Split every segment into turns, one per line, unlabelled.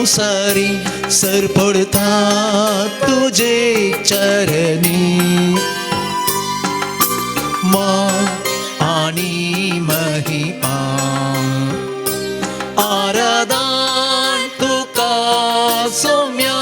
संसारी सर पडता तुझे चरणी. मान आणि महिमा आराधन तुका सौम्या.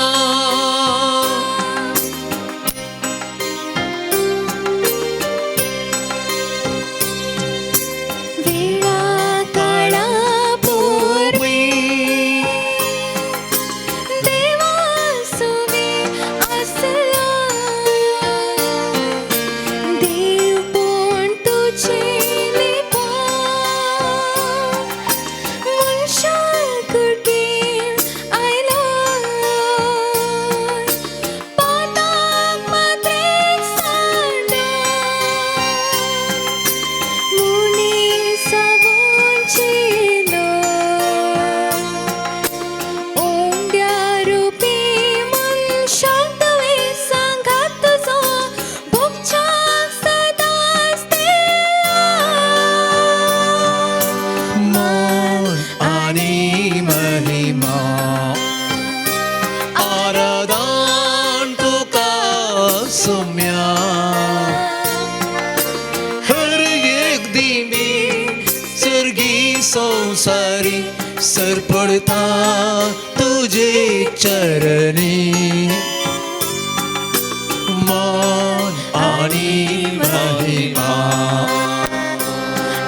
संसारी सर पडता तुझे चरणी. मान आणि महिमा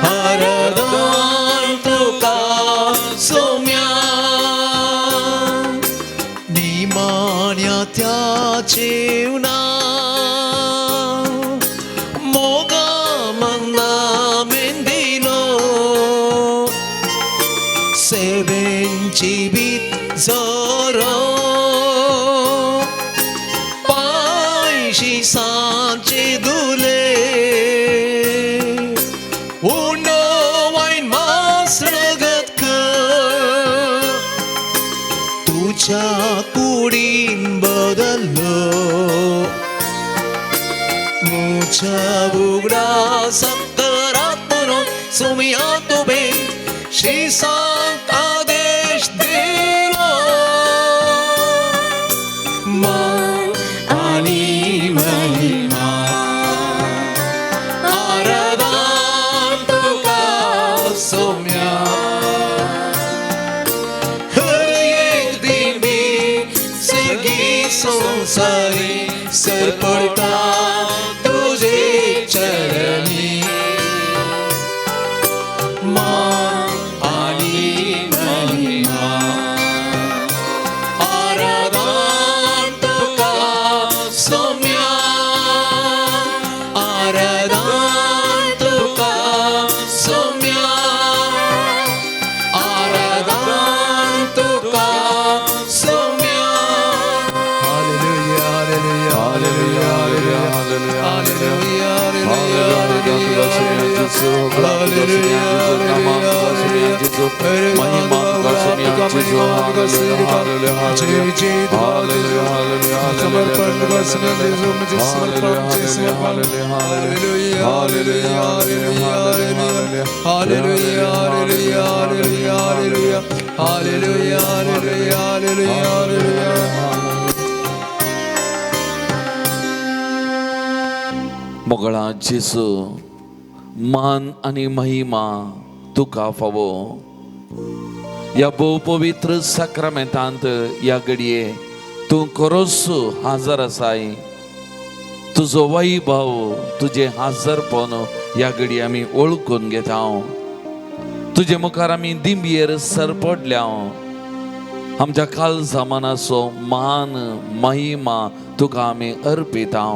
आराधन तुका सौम्या. निमाण्या त्याचे मोगा मंदा मेंदिलो सेवेंची बीत जोरो पायशी सांचे दुले उंडो वाईन मास रगत कर तुझ्या कुडीन बदललो. मुझ्या बुगडा सकरात म्हणून सुमिया तुबे श्रीसांत आदेश दिलो. मान आणि महिमा आराधन तुका सौम्या. हर एक दिन मी सगळी संसारी सर पडता तुझे चरणी.
मोगळा जेसू मान आणि महिमा तुका फावो. या भोव पवित्र साक्रामेंतांत या घडये तू खरोच हाजर आसाय. तुजो वैभव तुझे हाजरपण या घडी आमी ओळखून घेता. तुझे मुखार आमी दिंबयेर सरपडल्या. आमच्या काळजामानाचो मान महिमा तुका आमी अर्पिता.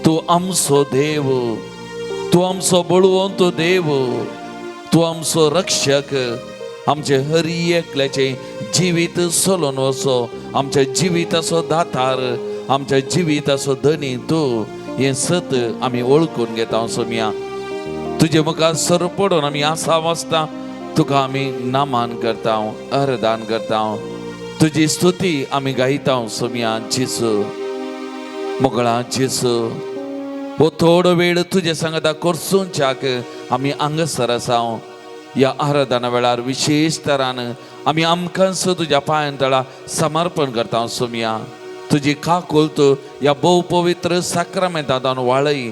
तू आमचो देव, तू आमचो बळवंत देव, तू आमचो रक्षक. आमचे हर एकल्याचे जिवीत सोलोन वचो, आमच्या जिविताचो दातार, आमच्या जिविताचो धनी तू. हे सत आमी ओळखून घेता सोम्या. तुझे मुखार सर पडून आमी आसा वाचता तुका आमी नामान करता, अरदान करता. तुजी स्तुती आमी गायता सोम्या. जेसू मोगळा जेसू हो थोडो वेळ तुझे सांगता करसूंच्याक आमी हांगासर आसा. या आराधना वेळार विशेष तरान आमी आमकांच तुज्या पांयतळा समर्पण करता सोमिया. तुजी काकुल्त या भोव पवित्र साक्रामेंतांत वाळय.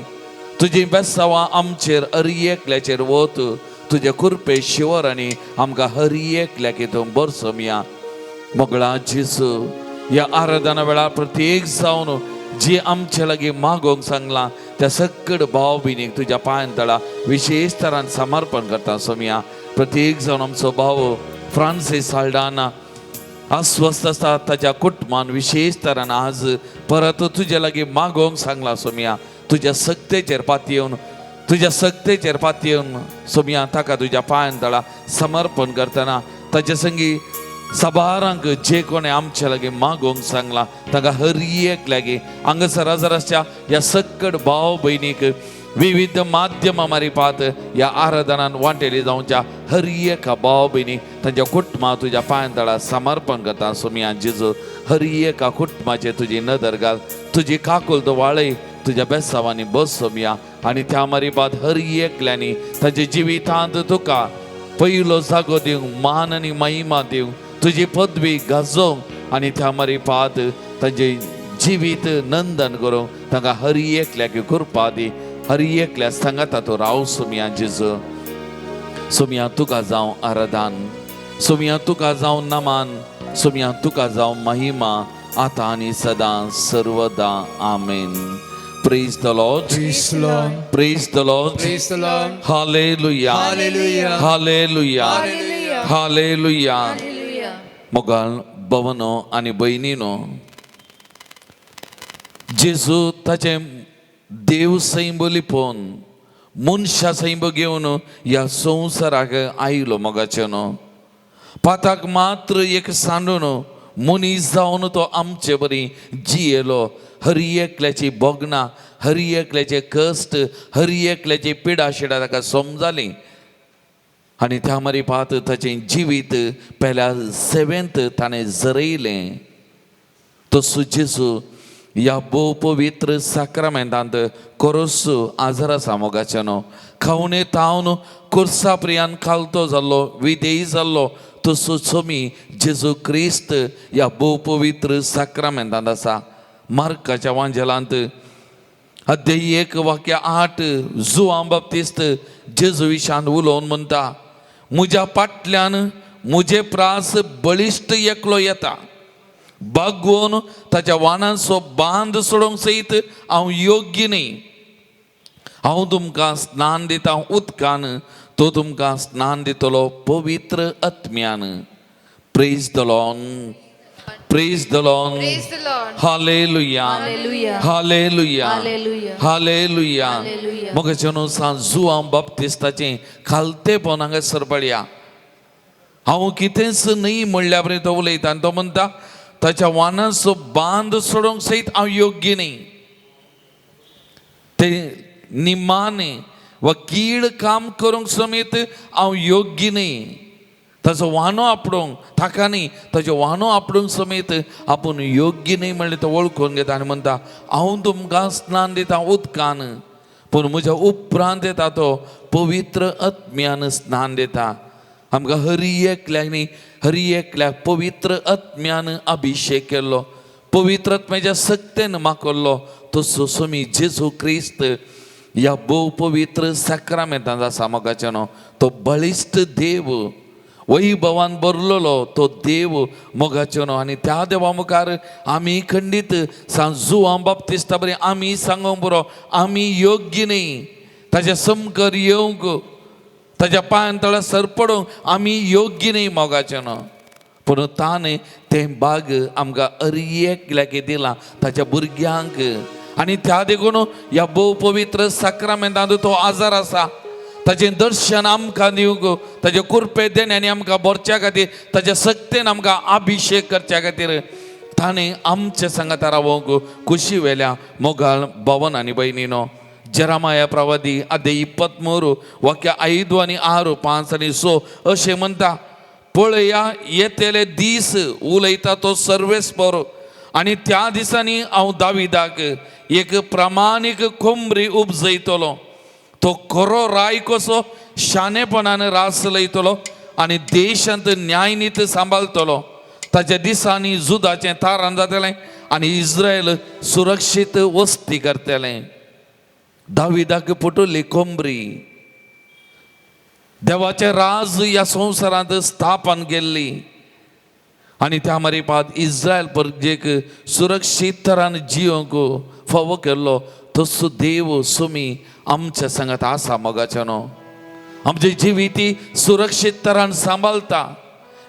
तुजी बेसांवां आमचेर हर एकल्याचेर वत. तुजे कुरपे शिवर आनी आमकां हर एकल्याक हितून बर सोमिया. मोगळा जेसू या आराधना वेळार प्रत्येक जावन जी आमचे लागीं मागोंक सांगलां त्या सगळ भाव भयणीक तुज्या पांयतळा विशेष तरान समर्पण करता सोमिया. प्रत्येक जावन आमचो भाव फ्रांसीस साल्डाना अस्वस्थ आसा ताच्या कुटुंबान विशेष तरान आज परत तुज्या लागीं मागोंक सांगला सोमिया. तुज्या सक्तेचेर पातयेवन तुज्या सक्तेचेर पातयेवन सोमिया ताका तुज्या पांयतळा समर्पण करतना ताचे संगी सबारांक जे कोणे आमचे लागीं मागोंक सांगला ताका हर एक लागीं हांगासर हजर या सगळ भाव भयणीक विविध माध्यमां मारिपात या आराधनान वांटेली जावच्या हर एका भाव भयणी तांच्या कुटुंबा तुज्या पांयतळा समर्पण करता सोमिया. जेजू हर एका कुटुंबाचेर तुजी नदर घाल. तुजी काकुल्त वाळय तुज्या बेसांवांनी बस सोमिया. आनी त्या मारिपात हर एकल्यांनी ताच्या जिवितांत तुका पयलो जागो दिवंक मान आनी महिमा दिवंक तुजी पदवी गाजोवंक आनी त्या मारिपात तांचे जिवीत नंदन करूंक तांकां हर एकल्याक कृपा दी. हर एकल्या सांगाता तो राव सोमिया. जेजू सोमिया तुका जावं आराधन. सोमिया तुका जावं नमान. सोमिया तुका जावं महिमा आतां आनी सदां सर्वदा. आमेन. Praise the Lord.
Praise the Lord.
Praise the Lord.
Praise the Lord.
Hallelujah.
Hallelujah.
Hallelujah.
Hallelujah.
Hallelujah.
Hallelujah.
मोगाळ भवनो आनी भयणीनो, जेजू ताचे देव सैंब लिपोवन मनशा सैंब घेवन ह्या संवसाराक आयलो मोगाचे न्हू. पाताक मात्र एक सांडून मनीस जावन तो आमचे बरी जियेलो. हर एकल्याची बोगणां, हर एकल्याचे कश्ट, हर एकल्याची पिडा शिडा ताका समजाली. आनी त्या मारिपात ताचें जिवीत पयल्या सेवेंत ताणें जरयलें. तसो जेजू या भोव पवित्र साक्रामेंतांत कोरोस आजार आसा मोगाचे न्हू. खावणे तावन कुर्सा प्रियान खालतो जाल्लो, विधेय जाल्लो तसो सोमी जेजू क्रिस्त या भोव पवित्र साक्रामेंतांत आसा. मार्काच्या वांजेलांत अध्याय 1:8 जुआं बाप्तिस्त जेजू विशांत उलोवन म्हणटा, म्हज्या फाटल्यान म्हजे प्रास बळिश्ट एकलो येता. बागोवन ताच्या वानाचो बांद सोडोंक सयत हांव योग्य न्ही. हांव तुमकां स्नान दिता उदकान, तो तुमकां स्नान दितलो पवित्र आत्म्यान. Praise the Lord. Praise the Lord.
Praise the Lord.
Hallelujah.
Hallelujah.
Hallelujah.
Hallelujah.
Hallelujah.
Hallelujah.
मग जेन्ना जुआं बाप्तिस्ताचें खालतेपण हांगासर पळया. हांव कितेंच न्ही म्हणल्या बरें तो उलयता आनी तो म्हणटा ताच्या वानाचो बांद सोडोंक सयत हांव योग्य न्ही. ते निमाणे वा कीड काम करूंक समेत हांव योग्य न्ही. ताचो वानो आपणूंक ताका न्ही, ताचो वानो आपणूंक समेत आपूण योग्य न्ही म्हणलें तो वळखून घेता आनी म्हणटा हांव तुमकां स्नान दिता उदकान, पूण म्हज्या उपरांत येता तो पवित्र आत्म्यान स्नान दिता. आमकां हर एकल्याक न्ही, हर एकल्याक पवित्र आत्म्यान अभिशेक केल्लो, पवित्र आत्म्याच्या सक्तेन माकोल्लो. तसो सोमी जेजू क्रिस्त ह्या भोव पवित्र साक्रामेंतांत आसा मोगाचे न्हू. तो बळिश्ट देव, वैभवान भरलेलो तो देव मोगाचे न्हू. आनी त्या देवा मुखार आमी खंडीत जुआं बाप्तिस्ता बरें आमी सांगूंक बरो आमी योग्य न्ही. ताच्या समकर येवंक, ताच्या पांयतळा सरपडोवंक आमी योग्य न्ही मोगाचे न्हू. पूण ताणें तें भाग आमकां हर एकल्याक दिलां ताच्या भुरग्यांक. आनी त्या देखून ह्या भोव पवित्र साक्रामेंतांत तो आजार आसा. ताचें दर्शन आमकां दिवंक, ताचे कुरपे देण्यानी आमकां भरच्या खातीर, ताच्या सक्तेन आमकां अभिशेक करच्या खातीर ताणें आमचे सांगाता रावोंक खुशी वेल्या. मोगाळ भवन आनी भयणीनो, जेरामाया प्रवादी अध्याय 23 वाक्य 5 आनी 6, 5 आनी 6 अशें म्हणटा, पळया येतेले दीस उलयता तो सर्वेस्पर, आनी त्या दिसांनी हांव दाविदाक एक प्रामाणीक कोंबरी उपजयतलो. तो खरो राय कसो शानेपणानं रास लयतलो आनी देशांत न्यायनीत सांबाळतलो. ताच्या दिसांनी जुदाचें तारण जातलें आनी इस्रायल सुरक्षीत वस्ती करतलें. दाविदाक पटोली कोंबरी. देवाचें राज ह्या संवसारांत स्थापन केल्ली आनी त्या मरेपाद इस्रायल परजेक सुरक्षीत तरान जियोंक फावो केल्लो तसो देव सुमी आमच्या सांगात आसा मोगाचे न्हू. आमची जिविती सुरक्षीत तरान सांबाळता.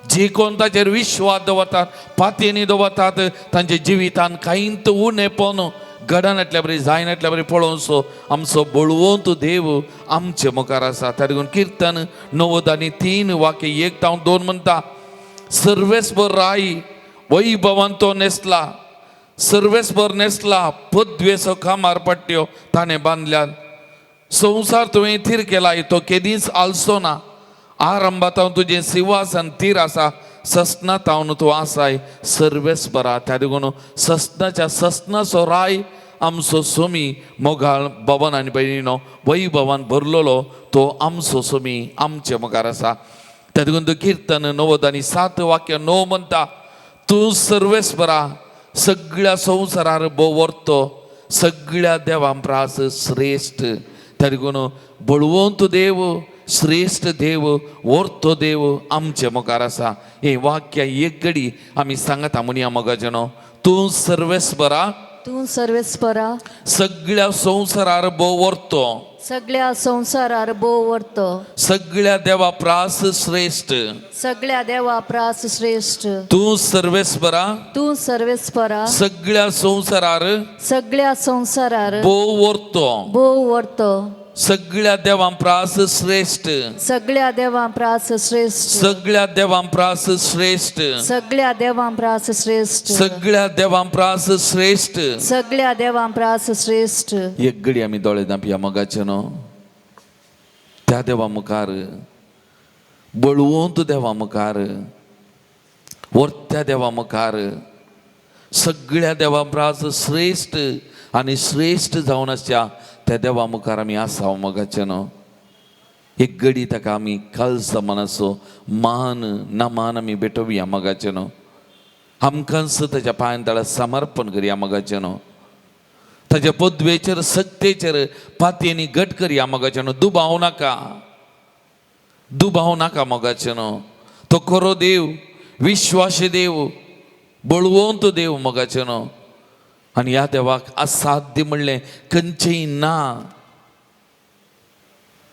जे कोण ताचेर विश्वास दवरतात, पातयेनी दवरतात, तांच्या जिवितान कांयत उणेपण घडनातल्या बरी जायनातल्या बरी पळोवचो आमचो बळवंत देव आमचे मुखार आसा. त्या देखून कीर्तन 9:3 वाक्य 1-2 म्हणटा, सर्वेस्पर राई वैभवान तो नेसला, सर्वेस्पर नेसला, पदवेचो खामार पट्ट्यो ताणें बांदल्यात. संवसार तुवें थीर केला तो केदींच आलसो ना. आरंभातावन तुजें सिंहासन थीर आसा, ससनातावन तूं आसाय सर्वेस्परा. त्या देखून ससनाच्या ससनाचो राय आमचो सुमी मोगाळ भवन आनी भयणीनो वैभवान भरलेलो तो आमचो सुमी आमचे मुखार आसा. त्या देखून तो कीर्तन 9:7 वाक्य 9 म्हणटा, तूं सर्वेस्परा सगळ्या संवसारार बोवरतो, सगळ्या देवां प्रास श्रेश्ठ. त्या देखून बळवंत देव, श्रेष्ठ देव, वर्तो देव आमचे मुखार आसा. हे वाक्य एक घडी आमी सांगता म्हणया मोगाचे न्हू. तूं सर्वेस्परा,
तूं सर्वेस्परा
सगळ्या संवसारार बोवरतो,
सगळ्या संवसारार बोवरतो,
सगळ्या देवा प्रास श्रेष्ठ.
सगळ्या देवा प्रास श्रेष्ठ.
तूं सर्वेस्परा,
तूं सर्वेस्परा
सगळ्या संवसारार
सगळ्या संवसारार
बोवरतो,
बोवरतो,
सगळ्या देवां प्रास श्रेष्ठ,
सगळ्या देवा प्रास श्रेष्ठ,
सगळ्या देवां प्रास श्रेष्ठ,
सगळ्या देवा प्रास श्रेष्ठ,
सगळ्या देवां प्रास श्रेष्ठ.
सगळ्या देवा प्रास श्रेष्ठ.
एक घडी आमी दोळे धांपया मोगाचे न्हू. त्या देवा मुखार, बळवंत देवा मुखार, वर्त्या देवा मुखार, सगळ्या देवा प्रास श्रेष्ठ आनी श्रेष्ठ जावन आसच्या त्या देवा मुखार आमी आसा मोगाचे न्हू. एक घडी ताका आमी खालसा मनाचो मान ना मान आमी भेटोवया मोगाचे न्हू. आमकांच ताच्या पांयां तळा समर्पण करया मोगाचे न्हू. ताच्या पदवेचेर सत्तेचेर पातयेनी घट करया मोगाचे न्हू. दुबाव नाका, दुबाव नाका मोगाचे न्हू. तो खरो देव, विश्वासी देव, बळवंत देव मोगाचे न्हू. आनी ह्या देवाक असाध्य म्हणलें खंयचेंय ना.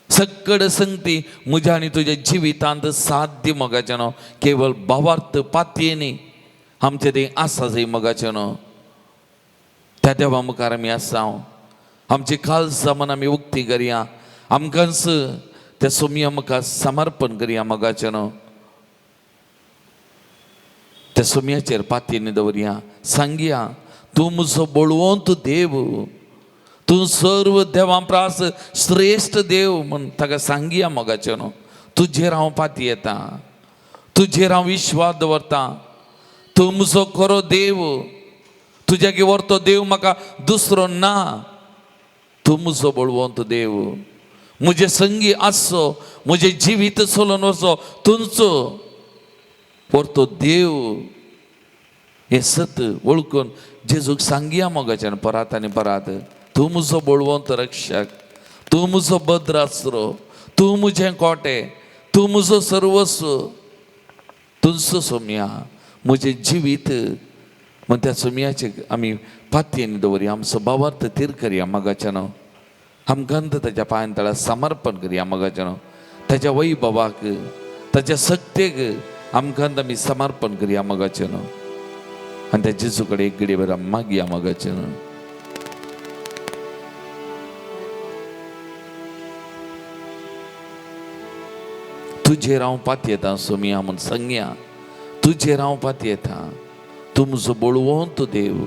सकड संगती म्हज्या आनी तुज्या जिवितांत साध्य मोगाचें न्हू. केवळ भावार्थ पातयेनी आमचें तें आसा जंय मोगाचें न्हू. त्या देवा मुखार आमी आसा. आमची खालसा मन आमी उक्ती करया. आमकांच त्या सुमया मुखार समर्पण करया मोगाचें न्हू. त्या सुमयाचेर पातयेनी दवरया. सांगया, तूं म्हजो बळवंत देव, तूं सर्व देवां प्रास श्रेष्ठ देव म्हण ताका सांगया मोगाचें न्हू. तुजेर हांव पाती येता, तुजेर हांव विश्वास दवरता. तूं म्हजो खरो देव, तुज्यागे व्हरतो देव म्हाका दुसरो ना. तूं म्हजो बळवंत देव, म्हजे संगी आसचो, म्हजें जिवीत चलोवन वचो तुमचो व्हरतो देव. हे सत वळखून जेजूक सांगया मोगाच्यान परत आनी परत, तूं म्हजो बळवंत रक्षक, तूं म्हजो भद्रास्रो, तूं म्हजें कोटे, तूं म्हजो सर्वस्व, तुजो सोम्या म्हजें जिवीत. म्हण त्या सोम्याचे आमी पातयेन दवरया. आमचो भावार्थ तीर करया मोगाच्यान. आमकांत ताच्या पांयां तळा समर्पण करया मोगाच्यान. ताच्या वैभवाक, ताच्या सत्तेक आमकांत आमी समर्पण करया मोगाच्यान. आनी त्या जेजू कडेन एक घडी बरा मागया मोगाच्यान. तुजेर हांव पाती येता सोम्या म्हूण सांगया. तुजेर हांव पाती येता. तूं म्हजो बळवंत देव,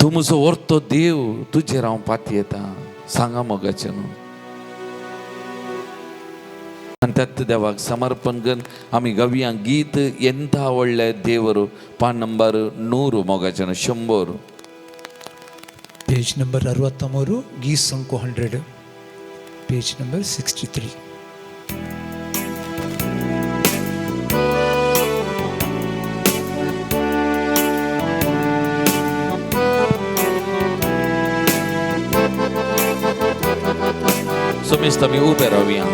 तूं म्हजो व्हरतो देव, तुजेर हांव पाती येता. सांगा मोगाच्यान. आनी त्यात देवाक समर्पण करून आमी गावया गीत ಎಂತ ಒಳ್ಳೆ ದೇವರು ಪಾನ್ ನಂಬರ್ 100 मोगाच्यान 100.
पेज नंबर 63 गीत संको 100, page number 63.
Sumistami uperavia.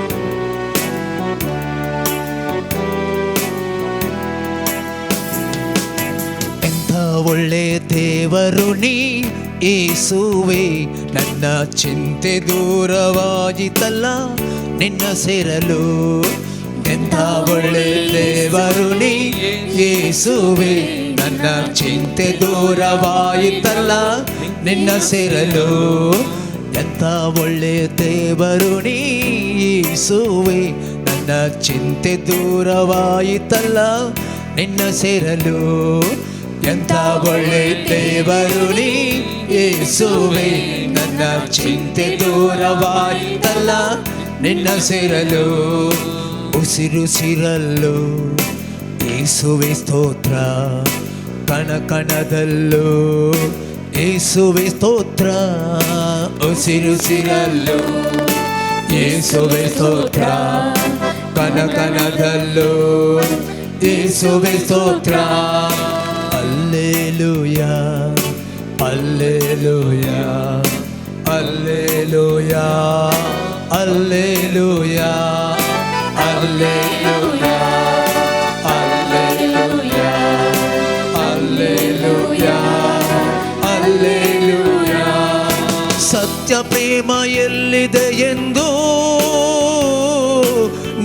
ಎಂಥ ಒಳ್ಳೆ ದೇವರು ನೀ ಯೇಸುವೆ, ನನ್ನ ಚಿಂತೆ ದೂರವಾಯಿತಲ್ಲ ನಿನ್ನ ಸೇರಲು. ಎಂಥ ಒಳ್ಳೆ ದೇವರು ನೀ ಯೇಸುವೆ, ನನ್ನ ಚಿಂತೆ ದೂರವಾಯಿತಲ್ಲ ನಿನ್ನ ಸೇರಲು. ಎಂಥ ಒಳ್ಳೆ ದೇವರು ನೀ ಯೇಸುವೆ, ನನ್ನ ಚಿಂತೆ ದೂರವಾಯಿತಲ್ಲ ನಿನ್ನ ಸೇರಲು. ಎಂಥ ಒಳ್ಳೆ ದೇವರು ನೀ ಯೇಸುವೆ, ನನ್ನ ಚಿಂತೆ ದೂರವಾಯಿತಲ್ಲ ನಿನ್ನ ಸೇರಲು. ಉಸಿರುಸಿರಲು ಯೇಸುವೆ ಸ್ತೋತ್ರ, ಕಣ ಕಣದಲ್ಲೂ ಯೇಸುವೆ ಸ್ತೋತ್ರ. ಉಸಿರುಸಿರಲು ಯೇಸುವೆ ಸ್ತೋತ್ರ, ಕಣ ಕಣದಲ್ಲೂ ಯೇಸುವೆ ಸ್ತೋತ್ರ. Alleluia, Alleluia, Alleluia, Alleluia, Alleluia, Alleluia, Alleluia, Alleluia. ಸತ್ಯ ಪ್ರೇಮ ಎಲ್ಲಿದೆ ಎಂದು,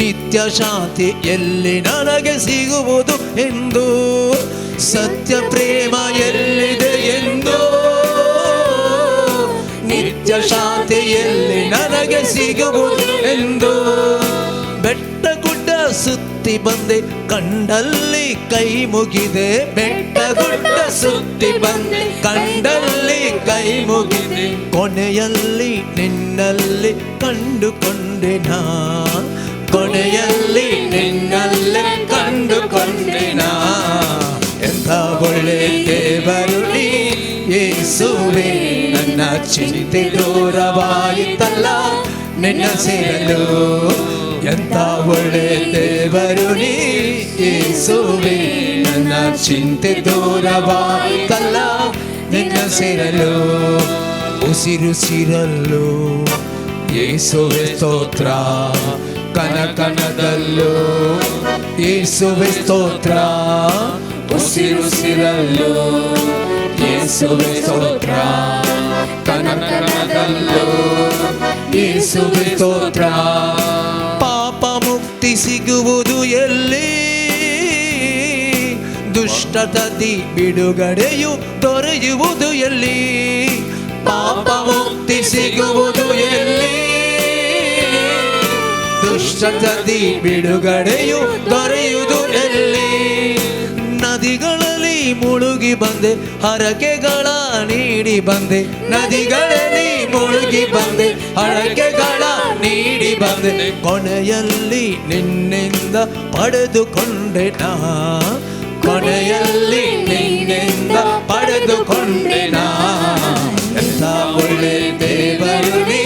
ನಿತ್ಯ ಶಾಂತಿ ಎಲ್ಲಿ ನನಗೆ ಸಿಗುವುದು ಎಂದು. ಸತ್ಯ ಪ್ರೇಮ ಎಲ್ಲಿದೆ ಎಂದು, ನಿತ್ಯ ಶಾಂತಿ ಎಲ್ಲಿ ನನಗೆ ಸಿಗುವುದು ಎಂದು. ಬೆಟ್ಟ ಗುಡ್ಡ ಸುತ್ತಿ ಬಂದೆ, ಕಂಡಲ್ಲಿ ಕೈ ಮುಗಿದೆ. ಬೆಟ್ಟ ಗುಡ್ಡ ಸುತ್ತಿ ಬಂದೆ, ಕಂಡಲ್ಲಿ ಕೈ ಮುಗಿದೆ. ಕೊನೆಯಲ್ಲಿ ನಿನ್ನಲ್ಲಿ ಕಂಡುಕೊಂಡೆ ನಾ, ಕೊನೆಯಲ್ಲಿ ನಿನ್ನಲ್ಲೇ ಕಂಡುಕೊಂಡೆ ನಾ. ಎಂಥ ಒಳ್ಳೆ ದೇವರು ನೀ ಯೇಸುವೆ, ನನ್ನ ಚಿಂತೆ ದೂರವಾಯಿತಲ್ಲ ನಿನ್ನ ಸೇರಲು. ಎಂಥ ಒಳ್ಳೆ ದೇವರು ನೀ ಯೇಸುವೆ, ನನ್ನ ಚಿಂತೆ ದೂರವಾಯಿತಲ್ಲ ನಿನ್ನ ಸೇರಲು. ಉಸಿರುಸಿರಲು ಯೇಸುವೆ ಸ್ತೋತ್ರ, ಕಣ ಕಣದಲ್ಲೂ ಯೇಸುವೆ ಸ್ತೋತ್ರ. ಉಸಿರುಸಿರಲು ಯೇಸುವೆ ಸ್ತೋತ್ರ, ಕಣ ಕಣದಲ್ಲೂ ಯೇಸುವೆ ಸ್ತೋತ್ರ. ಪಾಪ ಮುಕ್ತಿ ಸಿಗುವುದು ಎಲ್ಲಿ, ದುಷ್ಟತದಿ ಬಿಡುಗಡೆಯು ದೊರೆಯುವುದು ಎಲ್ಲಿ. ಪಾಪ ಮುಕ್ತಿ ಸಿಗುವುದು ಎಲ್ಲಿ, ದುಷ್ಟತದಿ ಬಿಡುಗಡೆಯು ದೊರೆಯುವುದು ಎಲ್ಲಿ. ನದಿಗಳಲ್ಲಿ ಮುಳುಗಿ ಬಂದೆ, ಹರಕೆಗಳ ನೀಡಿ ಬಂದೆ. ನದಿಗಳಲ್ಲಿ ಮುಳುಗಿ ಬಂದೆ, ಹರಕೆಗಳ ನೀಡಿ ಬಂದೆ. ಕೊನೆಯಲ್ಲಿ ನಿನ್ನಿಂದ ಪಡೆದುಕೊಂಡೆ ನಾ, ಕೊನೆಯಲ್ಲಿ ನಿನ್ನಿಂದ ಪಡೆದುಕೊಂಡೆ ನಾ. ಎಂಥ ಒಳ್ಳೆ ದೇವರು ನೀ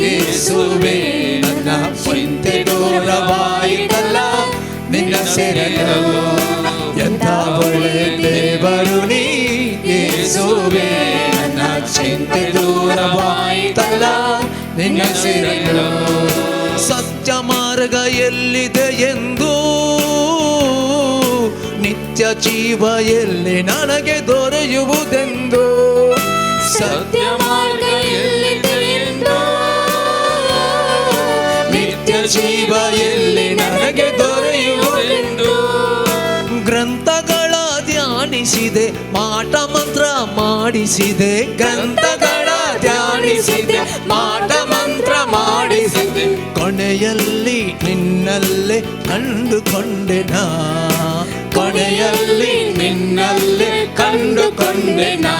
ಯೇಸುವೆ, ನನ್ನ ಚಿಂತೆ ದೂರವಾಯಿತಲ್ಲ ನಿನ್ನ ಸೇರಲು. ಎಂಥ ಒಳ್ಳೆ ದೇವರು ನೀ ಯೇಸುವೆ, ನನ್ನ ಚಿಂತೆ ದೂರವಾಯಿತಲ್ಲ ನಿನ್ನ ಸೇರಲು. ಸತ್ಯ ಮಾರ್ಗ ಎಲ್ಲಿದೆ ಎಂದು, ನಿತ್ಯ ಜೀವ ಎಲ್ಲಿ ನನಗೆ ದೊರೆಯುವುದೆಂದು. ಸತ್ಯ ಮಾರ್ಗ ಎಲ್ಲಿದೆ ಎಂದು, ನಿತ್ಯ ಜೀವ ಎಲ್ಲಿ ನನಗೆ ದೊರೆಯುವುದೆಂದು. ಗ್ರಂಥಗಳ ಧ್ಯಾನಿಸಿದೆ, ಮಾಟ ಮಂತ್ರ ಮಾಡಿಸಿದೆ. ಗ್ರಂಥಗಳ ಧ್ಯಾನಿಸಿದೆ, ಮಾಟ ಮಂತ್ರ ಮಾಡಿಸಿದೆ. ಕೊನೆಯಲ್ಲಿ ನಿನ್ನಲ್ಲೇ ಕಂಡುಕೊಂಡೆ ನಾ, ಕೊನೆಯಲ್ಲಿ ನಿನ್ನಲ್ಲೇ ಕಂಡುಕೊಂಡೆ ನಾ.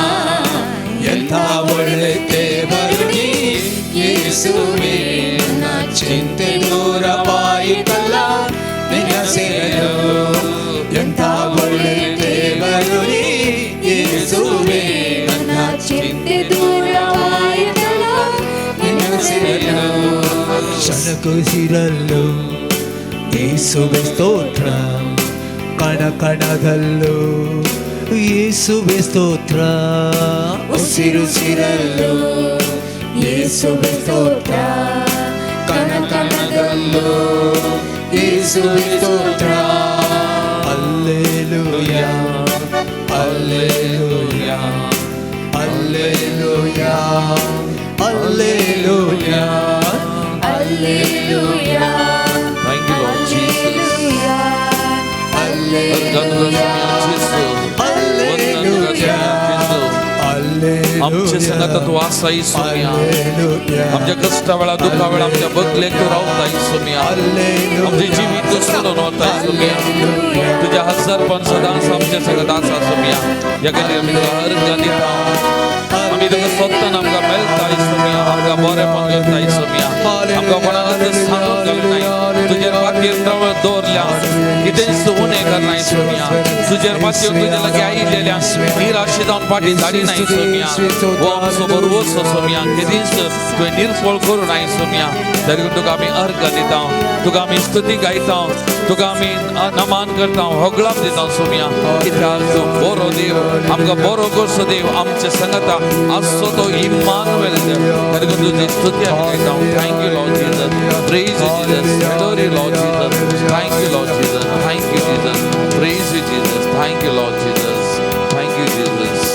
ಎಂಥ ಒಳ್ಳೆ ದೇವರು ನೀ ಯೇಸುವೆ, ನನ್ನ ಚಿಂತೆ ದೂರವಾಯಿತಲ್ಲ ನಿನ್ನ ಸೇರಲು. ಎಂಥ ಒಳ್ಳೆ ದೇವರು ನೀ ಯೇಸುವೆ, ನನ್ನ ಚಿಂತೆ ದೂರವಾಯಿತಲ್ಲ ನಿನ್ನ ಸೇರಲು. ಉಸಿರಲ್ಲೂ ಯೇಸುವೆ ಸ್ತೋತ್ರ ಕಣ ಕಣದಲ್ಲೂ ಯೇಸುವೆ ಸ್ತೋತ್ರ ಉಸಿರುಸಿರಲ್ಲೂ ಯೇಸುವೆ ಸ್ತೋತ್ರ ಕಣ ಕಣದಲ್ಲೂ ಯೇಸುವೆ ಸ್ತೋತ್ರ hallelujah hallelujah hallelujah hallelujah
Hallelujah.
Thank you, Lord Jesus. आमचे संगत वासाई सोमिया आमच्या कष्टा वेळा दुखा वेळा आमच्या बदलेक रावताय सोमिया आमचे जीवित सोडून वताय सोमिया तुझ्या हजार पण सदांच आमच्या संगत आसा सोमिया या खातीर आमी तुका अर्घ दिता आमी तुका सत्तान आमकां मेळटाय सोमिया आमकां बरेपण करताय सोमिया आमकां कोणाक सांगूंक घालनाय तुजेर पातयेर दवरल्या कितेंच उणें करनाय सोमिया तुजेर पातयेर तुजे लागीं आयिल्ल्या निराशे जावन फाटीं धाडिनाय सोमिया हो आमचो बरोवचो सोमिया केदींच तुवें निर्फळ करूं नाय सोमिया तरी तुका आमी अर्घ दिता तुका आमी स्तुती गायता तुका आमी नमान करता होगळाप दिता सोमिया कित्याक तूं बरो देव आमकां बरो करचो देव आमचे संगता आसचो तो इम्मानुएल देव तरी तुजी स्तुती आमी गायता thank you Lord Jesus praise you Jesus adore you Lord Jesus thank you Lord Jesus thank you Jesus praise you Jesus thank you Lord Jesus thank you Jesus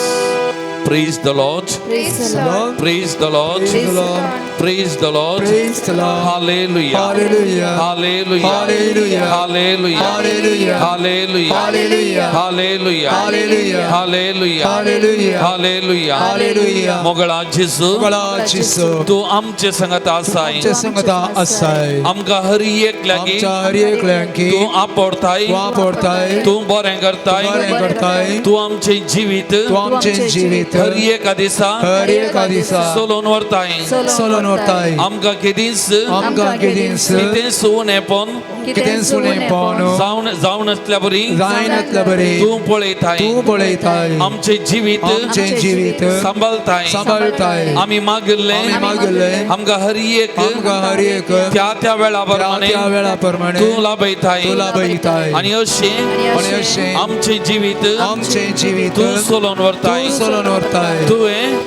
Praise the Lord.
Praise the Lord.
Praise the Lord.
Praise the Lord.
Praise the Lord.
Praise the Lord.
Hallelujah.
Hallelujah.
Hallelujah.
Hallelujah.
Hallelujah.
Hallelujah.
Hallelujah.
Hallelujah.
Hallelujah.
Hallelujah.
Hallelujah.
Hallelujah.
Hallelujah.
Hallelujah.
मोगळा जेसू
मोगळा जेसू
तू आमचे संगत आसाय
आमच्या संगता आसाय
आमकां हर एक लागी
आमच्या हर एक लागी
तू आपडताय
तू आपडताय
तू बरें करताय
बरें करताय
तू आमचे जिवीत
तू आमचे जिवीत
हर एका दिसा
हर एका दिसा
सोलोन व्हरताय
सोलोन व्हरताय
आमकां केदींच
आमकां केदींच
कितें सुनेपण
कितें सुनेपण
जावन आसल्या बरी
जायनातल्या बरें
तू पळयताय
तू पळयताय
आमचे जिवीत
आमचे जिवीत
सांबाळताय
सांबाळताय
आमी मागले आमकां हर एक त्या वेळा प्रमाणे
त्या वेळा प्रमाणे
तू लाभयताय
तू लाभयताय
आनी अशें आमचे जिवीत
आमचे जिवीत
तू सोलोन व्हरताय
तू सोलोन व्हरताय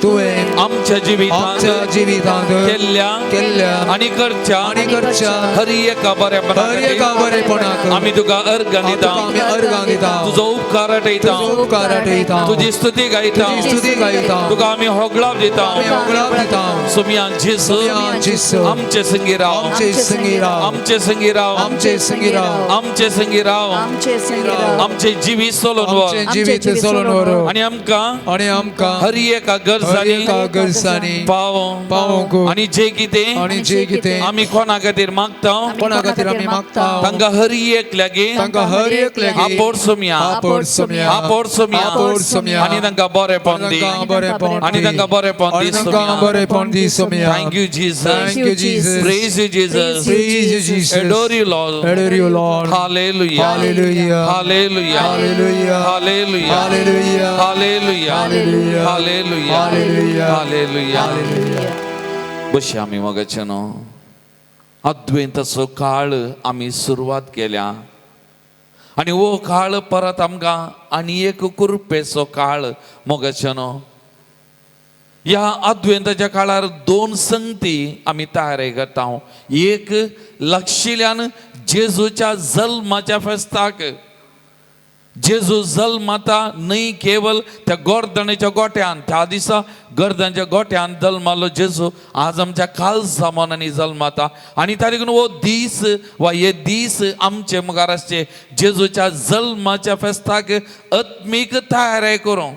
तुवें आमच्या जिवितांत केल्ल्या आनी करच्या हर एका बरेपणाक आमी तुका अर्घ दिता तुजो उपकार आठयता तुजी स्तुती गायता तुका आमी होगळाप दिता सोमिया जेसू आमचे संगी राव आमचे संगी राव आमचे संगी राव आमचे जिवीत सोलोन व्हर आनी आमकां हर एका गरजांनी पावो आनी जे कितें आमी कोणा खातीर मागता तांकां हर एक लागी आपोड सोमिया आनी तांकां बरेपण दी आनी तांकां बरेपण दी सोमिया thank you Jesus praise you Jesus adore you Lord hallelujah hallelujah hallelujah hallelujah hallelujah hallelujah hallelujah बशी आमी मोगाचे न्हू अद्वैताचो काळ आमी सुरवात केल्या आनी हो काळ परत आमकां आनी एक कृपेचो काळ मोगाचे न्हू ह्या अद्वैताच्या काळार दोन संगती आमी तयारी करता एक लक्षिल्यान जेजूच्या जल्माच्या फेस्ताक जेजू जल्माता न्हय केवल त्या गर्दणेच्या गोठ्यान त्या दिसा गर्दनाच्या गोठ्यान जल्मालो जेजू आज आमच्या काल जमान्यांनी जल्माता आनी तारीख हो दीस वा हे दीस आमचे मुखार आसचे जेजूच्या जल्माच्या फेस्ताक आत्मीक तयारी करूं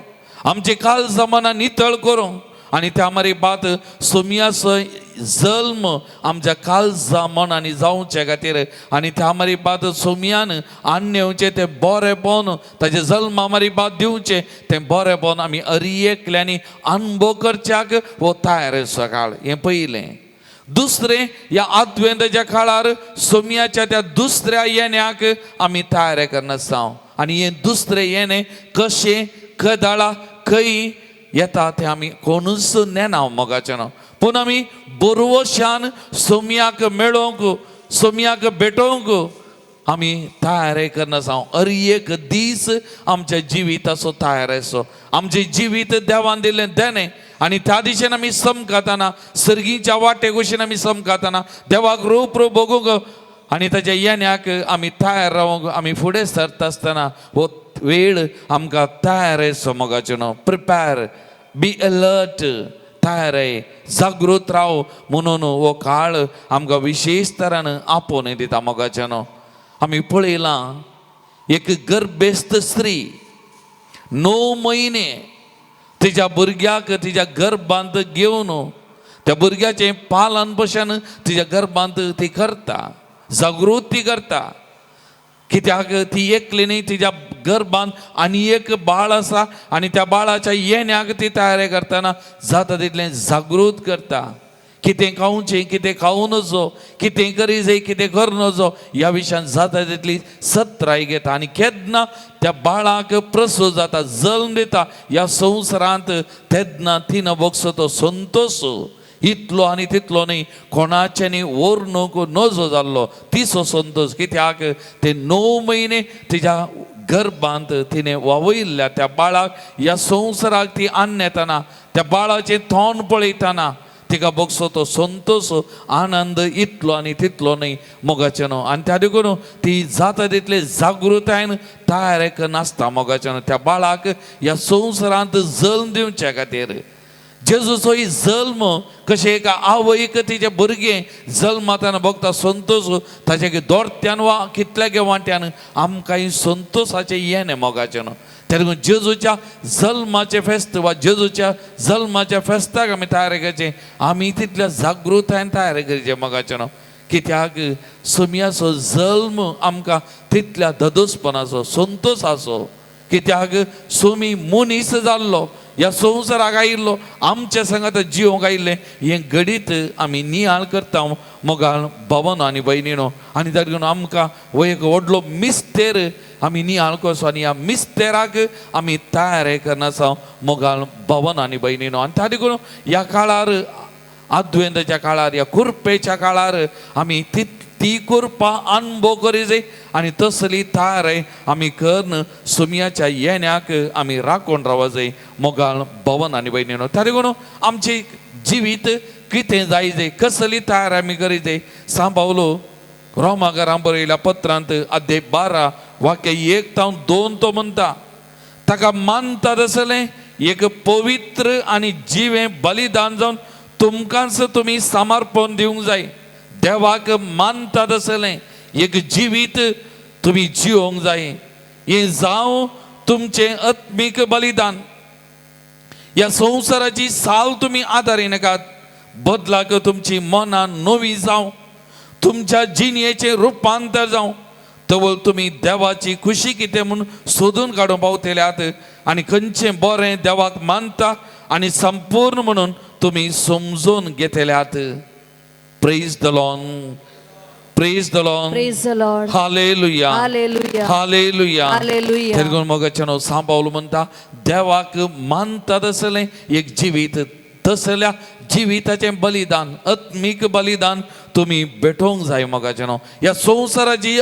आमचे काल जमाना नितळ करूं आनी त्या मारी बात सोमियाचो जल्म आमच्या काल जमान्यांनी जावचे खातीर आनी त्या मारी बात सोमियान आणेवचे ते बरेपण ताचे जल्मा मारी बात दिवचे ते बरेपण आमी हर एकल्यांनी अनुभव करच्याक हो तयार सकाळ हें पयलें दुसरें ह्या अद्वैताच्या काळार सोमियाच्या त्या दुसऱ्या येण्याक आमी तयार करनासता आनी हें दुसरें येणें कशें कदाळा खंय येता ते आमी कोणूच नेना मोगाचें न्हू पूण आमी बरोवशान सोम्याक मेळोवंक सोम्याक भेटोवंक आमी तयार करना जावं हर एक दीस आमच्या जिविताचो तयार आसो आमचें जिवीत देवान दिलें देणें आनी त्या दिशेन आमी समकातना सर्गीच्या वाटे कुशीन आमी समकातना देवाक रूप बगूंक आनी ताच्या येण्याक आमी तयार रावंक आमी फुडें सरता आसतना हो वेळ आमकां तयार आसो मोगाचो न्हू प्रिपेर बी अलर्ट तयार जागृत राव म्हणून हो काळ आमकां विशेश तरान आपोवन दिता मोगाचो न्हू आमी पळयलां एक गर्भेस्त स्त्री 9 म्हयने तिच्या भुरग्याक तिच्या गर्भांत घेवन त्या भुरग्याचें पालन पोशण तिच्या गर्भांत ती करता जागृत ती करता कित्याक ती एकली न्ही तिच्या गर्भांत आनी एक बाळ आसा आनी त्या बाळाच्या येण्याक ती तयारी करतना जाता तितलें जागृत करता कितें खावचें कितें खावं नजो कितें करी जाय कितें कर नजो ह्या विशयान जाता तितली सत्राय घेता आनी केन्ना त्या बाळाक प्रसूत जाता जल्म दिता ह्या संवसारांत तेन्ना तिनं बगसो तो संतोश इतलो आनी तितलो न्ही कोणाच्यानी ओरनूक नजो जाल्लो तिसो संतोश कित्याक ते 9 म्हयने तिच्या गर्भांत तिणें वावयल्ल्या त्या बाळाक ह्या संवसाराक ती आन्न येतना त्या बाळाचें तोंड पळयतना तिका बगसो तो संतोष आनंद इतलो आनी तितलो न्ही मोगाचें न्हू आनी त्या देखून ती जाता तितले जागृतायेन तयार नासता मोगाचें न्हू त्या बाळाक ह्या संवसारांत जल्म दिवचे खातीर जेजूचो जल्म कशें एका आवयक तिचें भुरगें जल्मातना बगता संतोष ताचे दोरत्यान वा कितल्या वाट्यान आमकांय संतोशाचें येणें मोगाचें न्हू त्या देखून जेजूच्या जल्माचें फेस्त वा जेजूच्या जल्माच्या फेस्ताक आमी तयार करचें आमी तितल्या जागृतायेन तयार करचें मोगाचें न्हू कित्याक सोम्याचो जल्म आमकां तितल्या धदोसपणाचो संतोशाचो कित्याक सोमी मनीस जाल्लो ह्या संवसाराक आयिल्लो आमच्या संगात जिवंक आयिल्लें हें घडीत आमी नियाळ करता मोगाळ भावांनो आनी भयणीनो आनी त्या देखून आमकां हो एक व्हडलो मिस्तेर आमी नियाळ करचो आनी ह्या मिस्तेराक आमी तयार करना जावं मोगाळ भावांनो आनी भयणीनो आनी त्या देखून ह्या काळार आद्वेंताच्या काळार ह्या कुरपेच्या काळार आमी ती कुरपा अनुभव करी जाय आनी तसली तयार आमी करन सोम्याच्या येण्याक आमी राखून रावो जाय मोगाळ भवन आनी भयणीनो त्या देखून आमचें जिवीत कितें जाय जाय कसली तयार आमी करी जाय सांबावलो रोमाकारां बरयल्या पत्रांत अध्याय 12 वाक्य 1 तावन 2 तो म्हणटा ताका मानता तसलें एक पवित्र आनी जिवें बलिदान जावन तुमकांच तुमी समर्पण दिवंक जाय देवाक मानता तसलें एक जिवीत तुमी जिवंक जाय हें जावं तुमचें आत्मीक बलिदान ह्या संवसाराची साल तुमी आदारी नाकात बदलाक तुमची मनां नवी जावं तुमच्या जिणेचें रुपांतर जावं तवळ तुमी देवाची खुशी कितें म्हूण सोदून काडूंक पावतल्यात आनी खंयचें बरें देवाक मानता आनी संपूर्ण म्हणून तुमी समजून घेतल्यात Praise the Lord. Praise the Lord.
Praise the Lord.
Hallelujah.
Hallelujah.
Hallelujah.
Hallelujah.
तेलगून मोगाचें सांबावलो म्हणटा देवाक मानता तसलें एक जिवीत तसल्या जिविताचें बलिदान आत्मीक बलिदान तुमी भेटोवंक जाय मोगाचें ह्या संवसाराची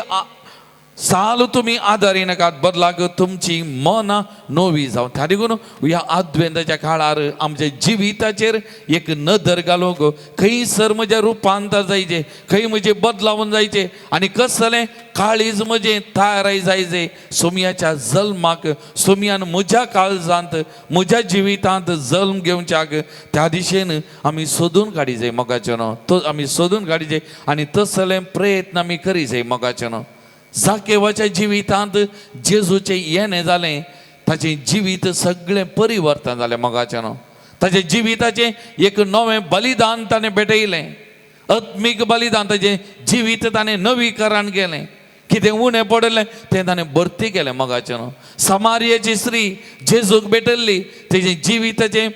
साल तुमी आदारी नाकात बदलाक तुमची मनां नवी जावं त्या देखून ह्या आद्वेंताच्या काळार आमच्या जिविताचेर एक नदर घालूंक खंयसर म्हजें रुपांतर जायचें खंय म्हजें बदलावून जायचें आनी कसलें काळीज म्हजें तयाराय जायचें सोम्याच्या जल्माक सोम्यान म्हज्या काळजांत म्हज्या जिवितांत जल्म घेवच्याक त्या दिशेन आमी सोदून काडी जाय मोगाचें तो आमी सोदून काडी जाय आनी तसलें प्रयत्न आमी करी जाय मोगाचें जाकेवाच्या जिवितांत जेजूचें येणें जालें ताचें जिवीत सगळें परिवर्तन जालें मोगाचें ताच्या जिविताचें एक नवें बलिदान ताणें भेटयलें आत्मीक बलिदान ताचें जिवीत ताणें नवीकरण केलें कितें उणें पडलें तें ताणें भरती केलें मोगाचें समारियाची स्त्री जेजूक भेटल्ली तेजें जिविताचें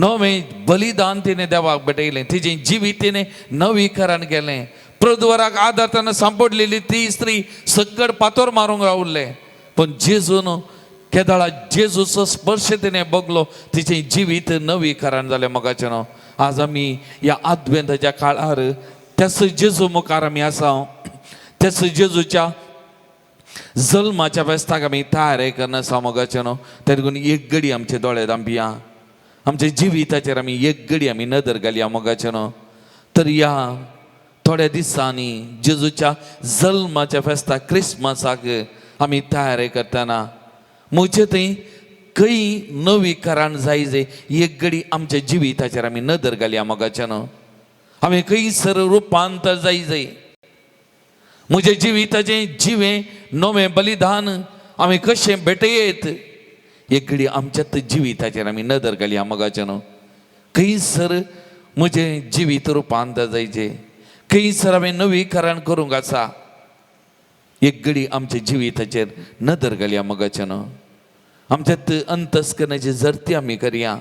नवें बलिदान तिणें देवाक भेटयलें तिजें जिवीत तिणें नवीकरण केलें प्रद्वाराक आदारतना सांपडलेली ती स्त्री सकड पातोर मारूंक रावल्ले पण जेजून केदाळा जेजूचो स्पर्श तिणें बगलो तिचें जिवीत नवीकरण जालें मोगाचें आज आम्ही या आद्वेंताच्या काळार त्याच जेजू मुखार आमी आसा त्याच जेजूच्या जल्माच्या फेस्ताक आमी तयारी करना आसा मोगाचे न्हू त्या देखून एक घडी आमचे दोळे धांपिया आमच्या जिविताचेर आमी एक घडी आमी नदर घालया मोगाचे न्हू तर या थोड्या दिसांनी जेजूच्या जल्माच्या फेस्ताक क्रिस्मसाक आमी तयारी करतना म्हजे थंय खंय नवीकरण जाय जे एक घडी आमच्या जिविताचेर आमी नदर घालया मोगाचे न्हू आमी खंयसर रुपांतर जाय म्हज्या जिविताचें जिवें नवें बलिदान आमी कशें भेटयेत एक घडी आमच्याच जिविताचेर आमी नदर घालया मोगाचे न्हू खंयसर म्हजें जिवीत रुपांतर जायचें खंयसर हांवें नवीकरण करूंक आसा एक घडी आमच्या जिविताचेर नदर घालया मोगाचे न्हू आमच्यात अंतस्करणाची जर्ती आमी करया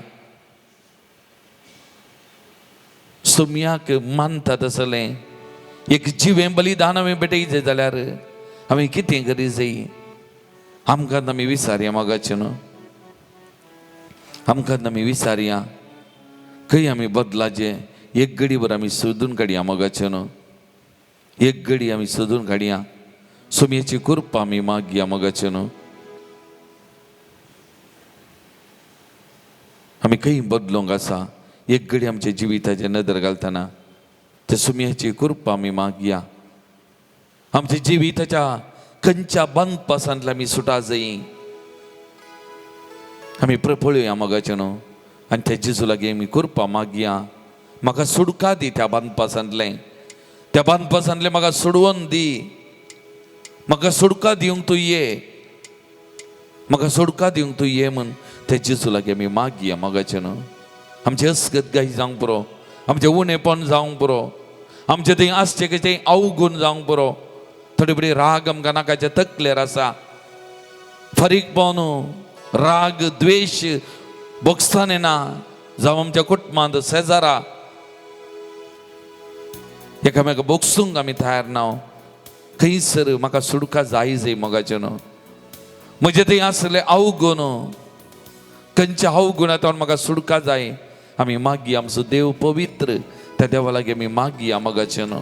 सुमयाक मानतात आसलें एक जिवें बलिदान हांवें भेटयचें जाल्यार हांवें कितें करी जाय आमकां आमी विचारया मोगाचे न्हू आमकां आमी विचारया खंय आमी बदलाचे एक घडी भर आमी सोदून काडया मोगाचे न्हू एक घडी आमी सोदून काडया सुमयेची कृपा आमी मागया मोगाचे न्हू आमी खंय बदलूंक आसा एक घडी आमच्या जिविताचेर नदर घालतना त्या सुमयाची कृपा आमी मागया आमच्या जिविताच्या खंयच्या बंदपासांतल्यान आमी सुटा जाय आमी पळोवया मोगाचे न्हू आनी त्या जेजू लागीं आमी कृपा मागया म्हाका सुडका दी त्या बांदपासांतलें त्या बांदपासांतलें म्हाका सोडवून दी म्हाका सुडका दिवंक तूं ये म्हाका सुडका दिवंक तूं ये म्हूण त्या जेजू लागीं आमी मागया मोगाचे न्हू आमचें अस्गतगाय जावंक पुरो आमचें उणेपण जावंक पुरो आमचें थंय आसचें कितें अवगूण जावंक पुरो थोडे बडी राग आमकां नाकाच्या तकलेर आसा फरीकपण राग द्वेश बोगसान येना जावं आमच्या कुटुंबांत शेजारा एकामेका बोगसूंक आमी तयार ना खंयसर म्हाका सुडका जाय मोगाचें न्हू म्हजें थंय आसलें अवगूण खंयच्या अवगुणांतल्यान म्हाका सुडका जाय आमी मागया आमचो देव पवित्र त्या देवा लागीं आमी मागया मोगाचें न्हू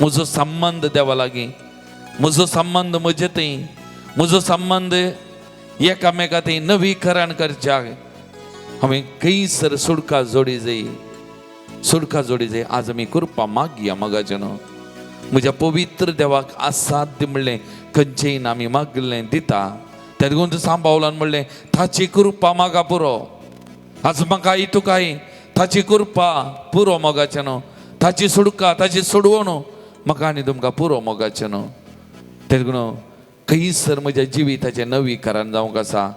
म्हजो संबंद देवा लागीं म्हजो संबंद म्हजे थंय म्हजो संबंद एकामेका थंय नवीकरण करच्याक हांवें खंयसर सुडका जोडी जाय आज आमी कृपा मागया मोगाचें न्हू म्हज्या पवित्र देवाक असाध्य म्हणलें खंयचें आमी मागलें दिता त्या देखून सांबावलान म्हणलें ताची कृपा मागा पुरो आज म्हाका तुकाय ताची कृपा पुरो मोगाचें न्हू ताची सुडका ताची सोडवण म्हाका आनी तुमकां पुरो मोगाचें न्हू त्या देखून खंयसर म्हज्या जिविताचें नवीकरण जावंक आसा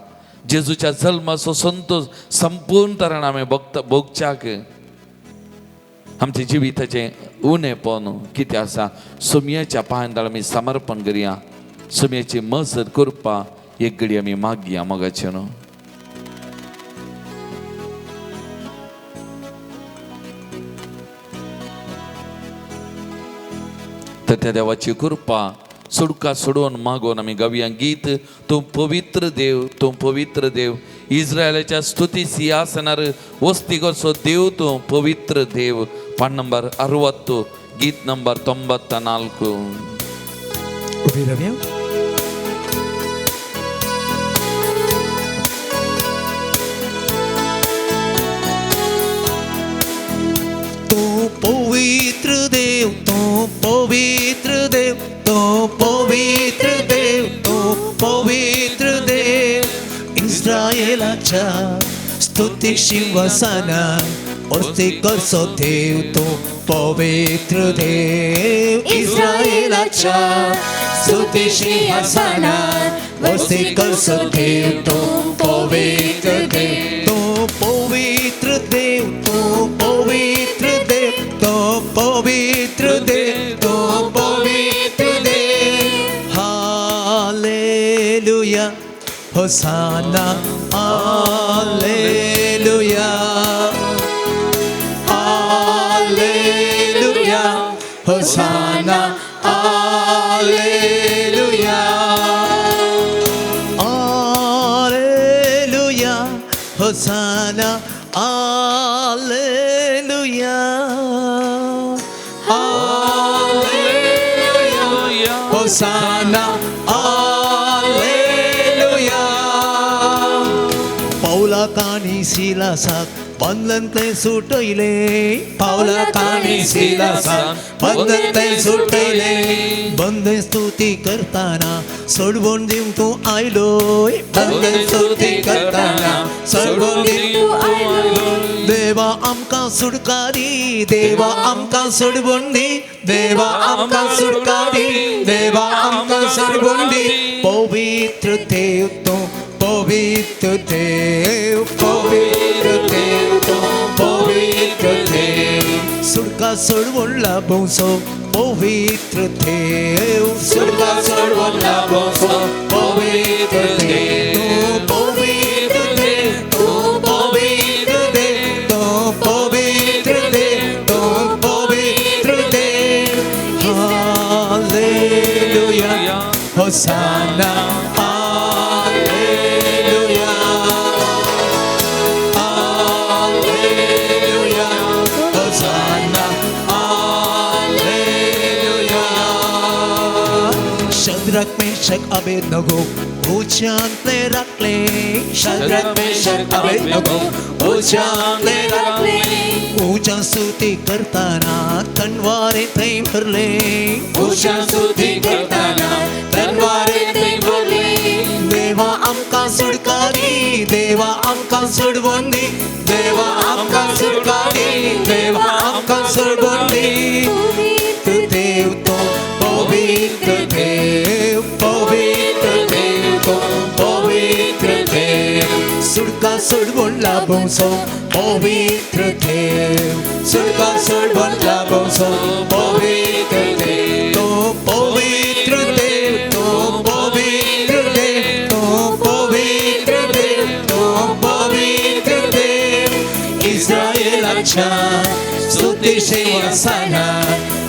जेजूच्या जल्माचो संतोश संपूर्ण तरेन हांवें भोगच्याक आमच्या जिविताचें उणेपण कितें आसा सुमयेच्या पांयांतळ आमी समर्पण करया सुमयेची मजत कृपा एक घडी आमी मागया मोगाचें न्हू तर त्या देवाची कृपा सुडका सोडून मागोवन आमी गावया गीत तूं पवित्र देव इस्रायलाच्या स्तुती सिंहासनार वस्ती करचो देव तूं पवित्र देव पान नंबर 60 गीत नंबर 94
उभी रावया पवित्र देव तो पवित्र देव तो पवित्र देव तो पवित्र देव इस्रायेलाच्या स्तुती सिंहासनार वस्ती करचो देव तो पवित्र देव इस्रायेलाच्या स्तुती सिंहासनार वस्ती करचो देव तो पवित्र देव तो पवित्र देव तो पवित्र देव तो पवित्र देव तो पवित्र देव hallelujah hosanna hallelujah hallelujah hosanna hallelujah hallelujah hosanna hosanna hallelujah पौलाक आणि सिलासाक बंधन ते सुटले पौलाक आणि सिलासाक बंधन ते सुटले बंधन स्तुती करताना सोडवून देऊ तू आयलोय बंधन स्तुती करताना सोडवून देऊ देवा आमका सुटकारी देवा आमका सोडवून दे देवा आमका सुटकारी देवा आमका सोडवून दे पवित्र देव तो पवित्र देव पवित्र देव तो पवित्र देव सुटका सोडवून लाभोसो पवित्र देव सुटका सोडवून लाभोसो पवित्र देव पवित्र देव तो पवित्र देव तो पवित्र देव तो पवित्र देव हालेलुया होसाना शद्रक मेशक अबेदनगो ऊंचांतले राखले शद्रक मेशक अबेदनगो ऊंचांतले राखले ऊंचा स्तुती करताना तनवारे थै भरले ऊंचा स्तुती करताना तनवारे थै भरले देवा आमका सुटकारी देवा आमका सोडवून दे देवा आमका सुटकारी देवा आमका सोडवून दे देव तो पवित्र देव पवित्र देव तो पवित्र देव सुटका सोडवून लाभोसो पवित्र देव सुटका सोडवून लाभोसो पवित्र देव तो पवित्र देव तो पवित्र देव तो पवित्र देव तो पवित्र देव इस्रायेलाच्या स्तुती सेवासाना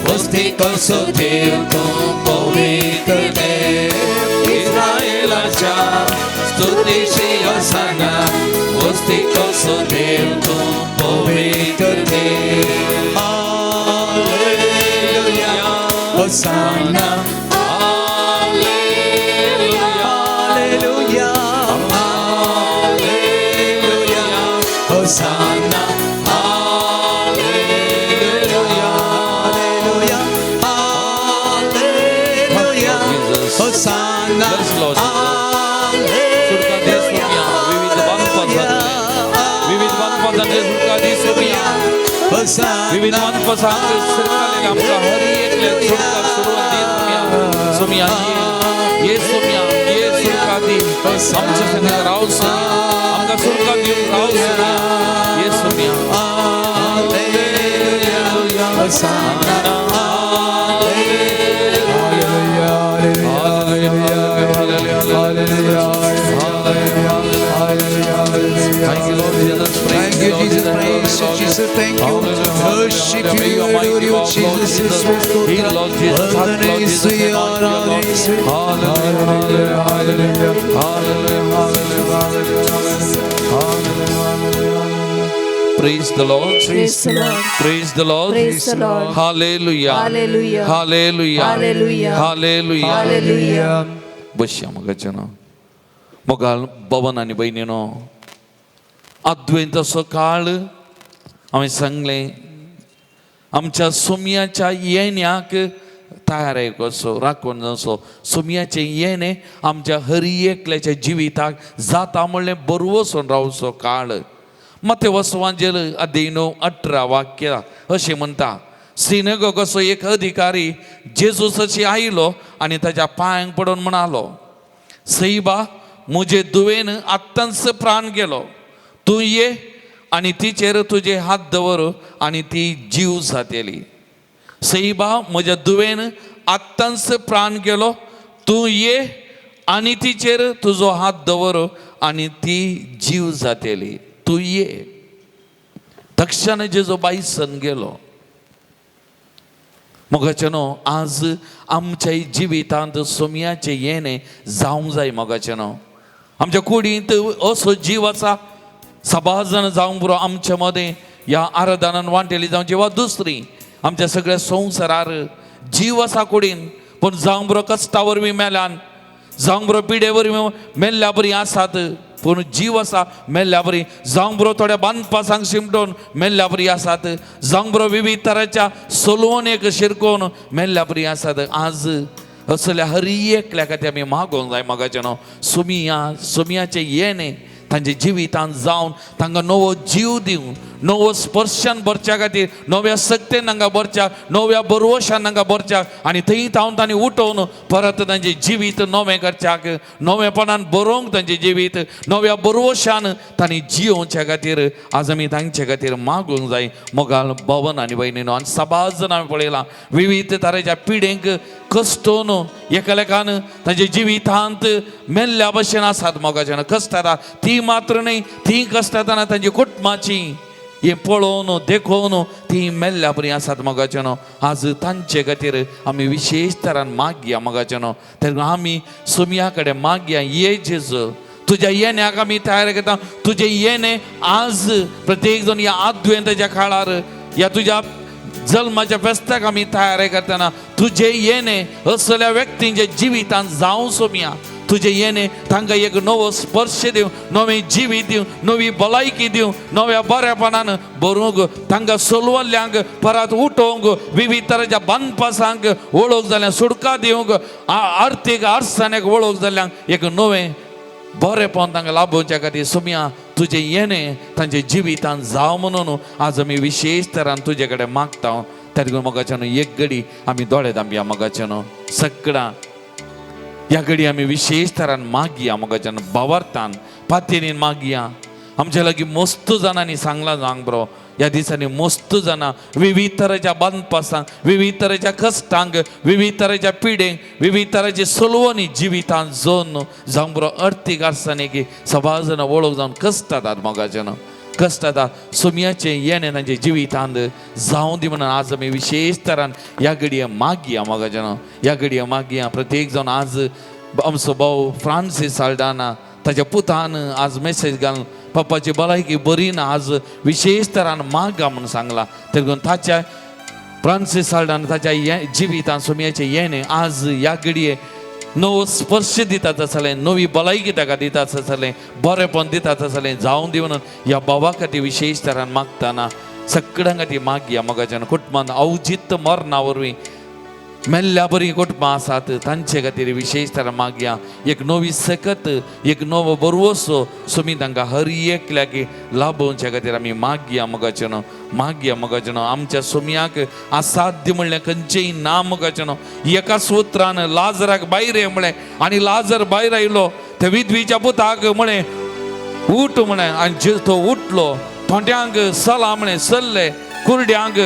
वस्ती कसो देव तो पवित्र देव इस्रायेलाच्या स्तुती सेवासाना वस्ती कसो देव तो पवित्र देव hallelujah hosanna hallelujah hallelujah hallelujah hosanna होसाना
विविध मनपसंत सरकारले आमका हर एकले सुटका सोडवून दे सुमिया ये सुमिया ये सुटका दी आमच्या संग राव सुमिया आमका सुटका देऊ राव सुमिया ये सुमिया
hallelujah होसाना
Thank you, Lord Jesus.
Thank you, Jesus. Praise you, Jesus. Thank you. Worship you, adore you, Jesus.
Lord Jesus. Hallelujah. Praise the Lord.
Praise the Lord.
Praise the Lord.
Praise the Lord.
Hallelujah.
Hallelujah.
Hallelujah.
Hallelujah.
Hallelujah.
Hallelujah.
बसया मग मोगाल भवन आणि बहिणीनो अद्वैत असो काळ आम्ही सांगले आमच्या सुमियाच्या येण्याक तयार आहे कसो राखून असो सुमियाचे येणे आमच्या हरी एकल्याच्या जिविताक जाता म्हणले बरोबर वचून रावसो काळ मते वसवांजेल अध्यायनो 18 वाक्य असे म्हणता सिनेगोग असो एक अधिकारी जेजूसाची आयलो आणि त्याच्या पायांक पडून म्हणालो सईबा मुझे दुवेन आत्तांच प्राण गेलो तू ये आणि तिचेर तुझे हात दवर आणि ती जीव जातेली सईबा म्हज्या दुवेन आत्तांच प्राण गेलो तू ये आणि तिचेर तुझो हात दवर आणि ती जीव जातेली तू ये तक्षण जेजो बाईसन गेलो मोगाचनो आज आमच्या जिवितांत सोमियाचे येणे जावंक जाय मोगाचनो आमच्या कुडींत असो जीव आसा सभाजन जावंक पुरो आमच्या मध्ये ह्या आराधनान वांटेली जावं जेव्हा दुसरी आमच्या सगळ्या संवसारार जीव आसा कुडीन पण जावंक बरो कश्टा वरवीं मेल्यान, जावंक बरो पिडे वरवीं मेल्ल्या बरी आसात, पूण जीव आसा मेल्ल्या बरी, जावंक बरो थोड्या बांदपासांक शिमटोन मेल्ल्या बरी आसात, जावंक बरो विविध तरांच्या सोलवणेक शिरकोवन मेल्ल्या बरी आसात. आज असल्या हर एकल्या खातीर आमी मागोवंक जाय मोगाचे न्हू. सुमयाचे येणे तांचे जिवितांत जावन तांकां नवो जीव दिवन, नवो स्पर्शान भरच्या खातीर, नव्या सक्तेन तांकां भरच्या, नव्या बरवशान तांकां भरच्याक, आनी थंय थावन तांणी उठोवन परत तांचें जिवीत नवें करच्याक, नवेपणान बरोवंक तांचें जिवीत, नव्या बरवशान तांणी जियोवच्या खातीर आज आमी तांचे खातीर मागूंक जाय. मोगाल भवन आनी भयणीनो, आनी सबाज जाण हांवें पळयलां विविध तरेच्या पिडेंक कश्टोवन एकालेकान तांच्या जिवितांत मेल्ल्या भशेन आसात मोगाच्यान कश्टाता. ती मात्र न्ही, ती कश्टाताना तांची कुटुंबाची हे पळोवन देखून ती मेल्ल्या बरी आसात मोगाच्यान. आज तांचे खातीर आमी विशेश तरान मागया मोगाच्यान. तर आमी सुमया कडेन मागया, ये जेजू तुझ्या येण्याक आमी तयार करता. तुझे येणे आज प्रत्येक जण या आद्वेंताच्या काळार, या तुझ्या जल्माच्या फेस्ताक आमी तयारी करतना तुझे येणे असल्या व्यक्तींच्या जिवितांत जावं सोमया. तुझे येणे तांकां एक नवो स्पर्श दिवं, नवें जिवीत दिवं, नवी भलायकी दिवं, नव्या बरेपणान बरोवंक, तांकां सोलवल्ल्यांक परत उठोवंक, विविध तरेच्या बांदपासांक वळख जाल्यांक सुडका दिवंक, आर्थीक अडचण्याक वळख जाल्ल्यांक एक नवें बरेपण तांकां लाभोवच्या खातीर सोमया तुझे येणे तांचे जिवितांत जावं म्हणून आज आमी विशेश तरान तुजे कडेन मागता. त्या मोगाच्यान एक घडी आमी दोळे धांबया मोगाच्यान, सगळां ह्या घडी आमी विशेष तरान मागया मोगाच्यान, भावार्थान पातयेन मागया. आमच्या लागीं मस्त जाणांनी सांगलां जावंक बरो, ह्या दिसांनी मस्त जाणां विविध तरेच्या बांदपासांक, विविध तरेच्या कश्टांक, विविध तरेच्या पिडेंक, विविध तरेचे सोलवणी जिवितांत जोन जावंक बरो अर्थीक अडचणीक सबाज जाणां वळख जावन कश्टातात मोगाच्यान, कश्टातात. सोमयाचे येणे तांचे जिवितांत जावं दी म्हणून आज आमी विशेश तरान ह्या घडये मागया मोगाच्यान, ह्या घडये मागया. प्रत्येक जाण आज आमचो भाऊ फ्रांसीस साल्डाना ताच्या पुतान आज मेसेज घालून पप्पाची भलायकी बरी ना, आज विशेष तरान मागा म्हणून सांगला. तर ताच्या फ्रांसीस साल्डान ताच्या जिवितांत सोमयाचे येणे आज ह्या घडये नवो स्पर्श दितात आसलें, नवी भलायकी ताका दितात आसलें, बरेपण दितात आसलें जावं दी म्हणून ह्या भावा खातीर विशेश तरान मागतना सगळ्यां खातीर मागया मोगाच्यान. कुटुंबांत अवजित मरणा वरवीं मेल्ल्या बरी कुटुंबां आसात तांचे खातीर विशेश तरान मागया. एक नवी सकत, एक नवो बरवसो सोमी तांकां हर एकल्याक लाभोवच्या खातीर आमी मागया मोगाच्यान, मागया मोगाच्यान. आमच्या सोमयाक असाध्य म्हणलें खंयचेय ना मोगाच्यान. एका सुत्रान लाजराक भायर ये म्हळें आनी लाजर भायर आयलो. त्या विधवीच्या पुताक म्हळें उठ म्हळें आनी तो उठलो. थोंड्यांक चला म्हळें चल्ले, कुरड्यांक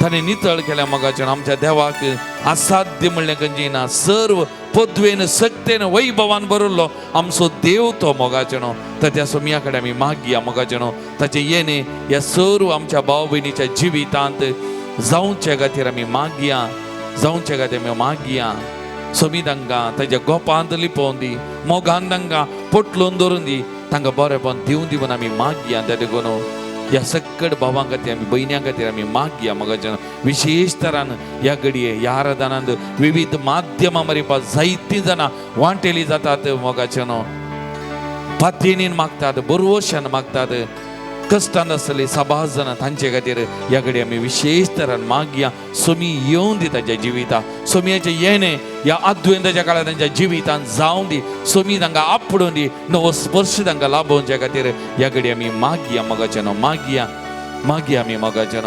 ताणें नितळ केल्या मोगाच्यान. आमच्या देवाक असाध्य म्हणलें खंयचेय ना. सर्व पदवेन सक्तेन वैभवान बरयल्लो आमचो देव तो मोगाच्यान. तर त्या सोमया कडेन आमी मागया मोगाच्यान. ताचे येणे ह्या सर्व आमच्या भाव भयणीच्या जिवितांत जावचे खातीर आमी मागया, जावचे खातीर आमी मागया. सोमी तांकां ताच्या गोपांत लिपोवन दी, मोगान तांकां पोटलोवन दवरून दी, तांकां बरेपण दिवं दी म्हणून आमी मागया. त्या देखून ह्या सगळ्या भावां खातीर आमी भयण्यां खातीर आमी मागया मोगाच्यान. विशेश तरान ह्या घडये ह्या आराधनांत विविध माध्यमां मरेपा जायतीं जाणां वांटेली जातात मोगाच्यान. पातयेन मागतात, बरवशान मागतात, कश्टान आसतली सबाज जाणां तांचे खातीर ह्या घडये आमी विशेष तरान मागया. सोमी येवन दी ताच्या जिवितांत, सोमयाचे येणे ह्या अद्वेंताच्या काळांत तांच्या जिवितांत जावं दी. सोमी तांकां आपडून दी, नवो स्पर्श तांकां लाभोवच्या खातीर ह्या घडये आमी मागया मोगाच्यान, मागया, मागया आमी मोगाच्यान.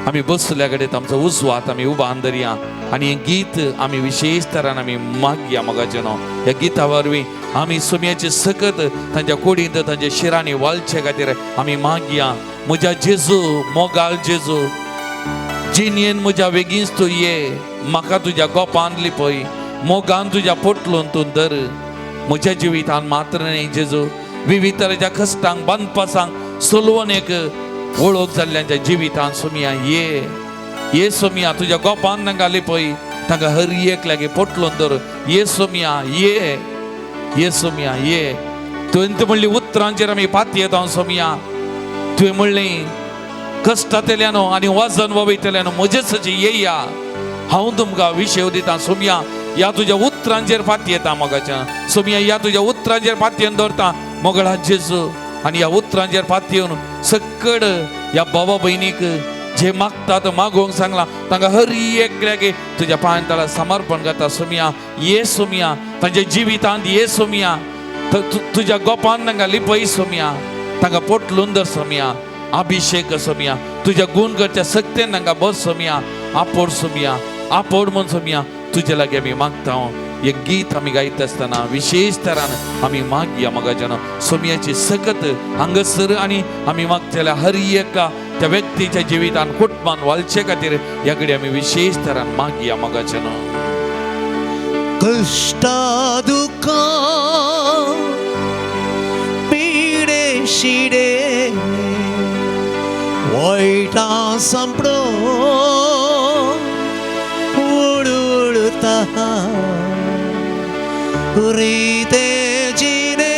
आमी बसल्या कडेन आमचो उजवात आमी उबान धरया आनी हें गीत आमी विशेष तरान आमी मागया मोगाच्यान. ह्या गिता वरवीं आमी सोमयाचे सकत तांच्या कोडींत तांच्या शिरांनी वालचे खातीर आमी मागया. म्हज्या जेजू, मोगाल जेजू, जिणयेन म्हज्या वेगींच तूं ये, म्हाका तुज्या गोपांत लिपय, मोगान तुज्या पोटलोवन तूं धर. म्हज्या जिवितांत मात्र न्ही जेजू, विविध तरेच्या कश्टांक, बांदपासांक, सोलवणेक वळख जाल्ल्यांच्या जिवितांत सोमया ये, ये सोमया तुज्या गोपांत तांकां लिपय, तांकां हर एकल्याक पोटलोवन धर. ये सोमया ये, ये सोमया ये. तुवें म्हणली उतरांचेर आमी पातयेत येता सोमया. तुवें म्हणलें कश्टांतल्यान आनी वजन वयतल्यान म्हजेच येया. हांव तुमकां विशय दिता सोमया ह्या तुज्या उतरांचेर फाती येता मोगाच्या सोमया ह्या तुज्या उतरांचेर फातयेन दवरता मोगळा जेजू आनी ह्या उतरांचेर फाती येवन सकड ह्या बाबा भयणीक जे मागता तो मागोवंक सांगला तांकां हर एकल्याक तुज्या पांयां तळा समर्पण करता सोमया ये सोमया तांच्या जिवितांत ये सोमया तुझ्या गोपान तांकां लिपय सोमया तांकां पोटलून धर सोमया अभिषेक सोमया तुझ्या गुण करच्या सक्तेन तांकां बस सोमया आपोड म्हूण सोमया तुजे लागीं आमी मागता हे गीत आमी गायता आसतना विशेष तरान आमी मागया मोगाच्यान सोमयाची सकत हांगसर आनी आमी मागतल्या हर एका त्या व्यक्तीच्या जिवितान कुटुंबान वालचे खातीर ह्या घडी आमी विशेष तरान मागया मोगाच्यान
कष्टा दुःखा पिडे शिडे वायटा संपडो उडता रीते जिने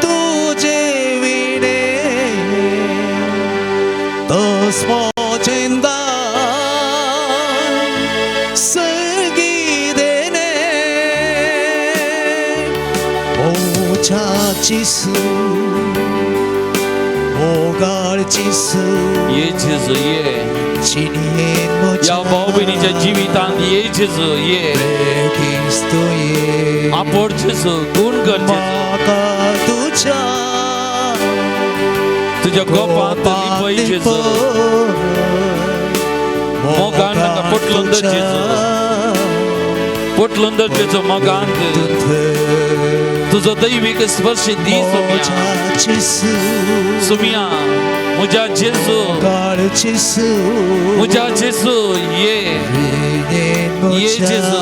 तुझे विणे तस्मो चिंता 지수 모갈 지수
예 제주 예
진리의 모자
야 바오베니자 지위탄 예 제주 예
그리스도의
아포르 제주 군건 제주
막아두자
तुझ्या गोपांत लिपय जेजू मोगान तांकां पोटलून धर जेजू मोगांत तुझो दैविक स्पर्श दी सोमया मुझा जेजू ये जेजू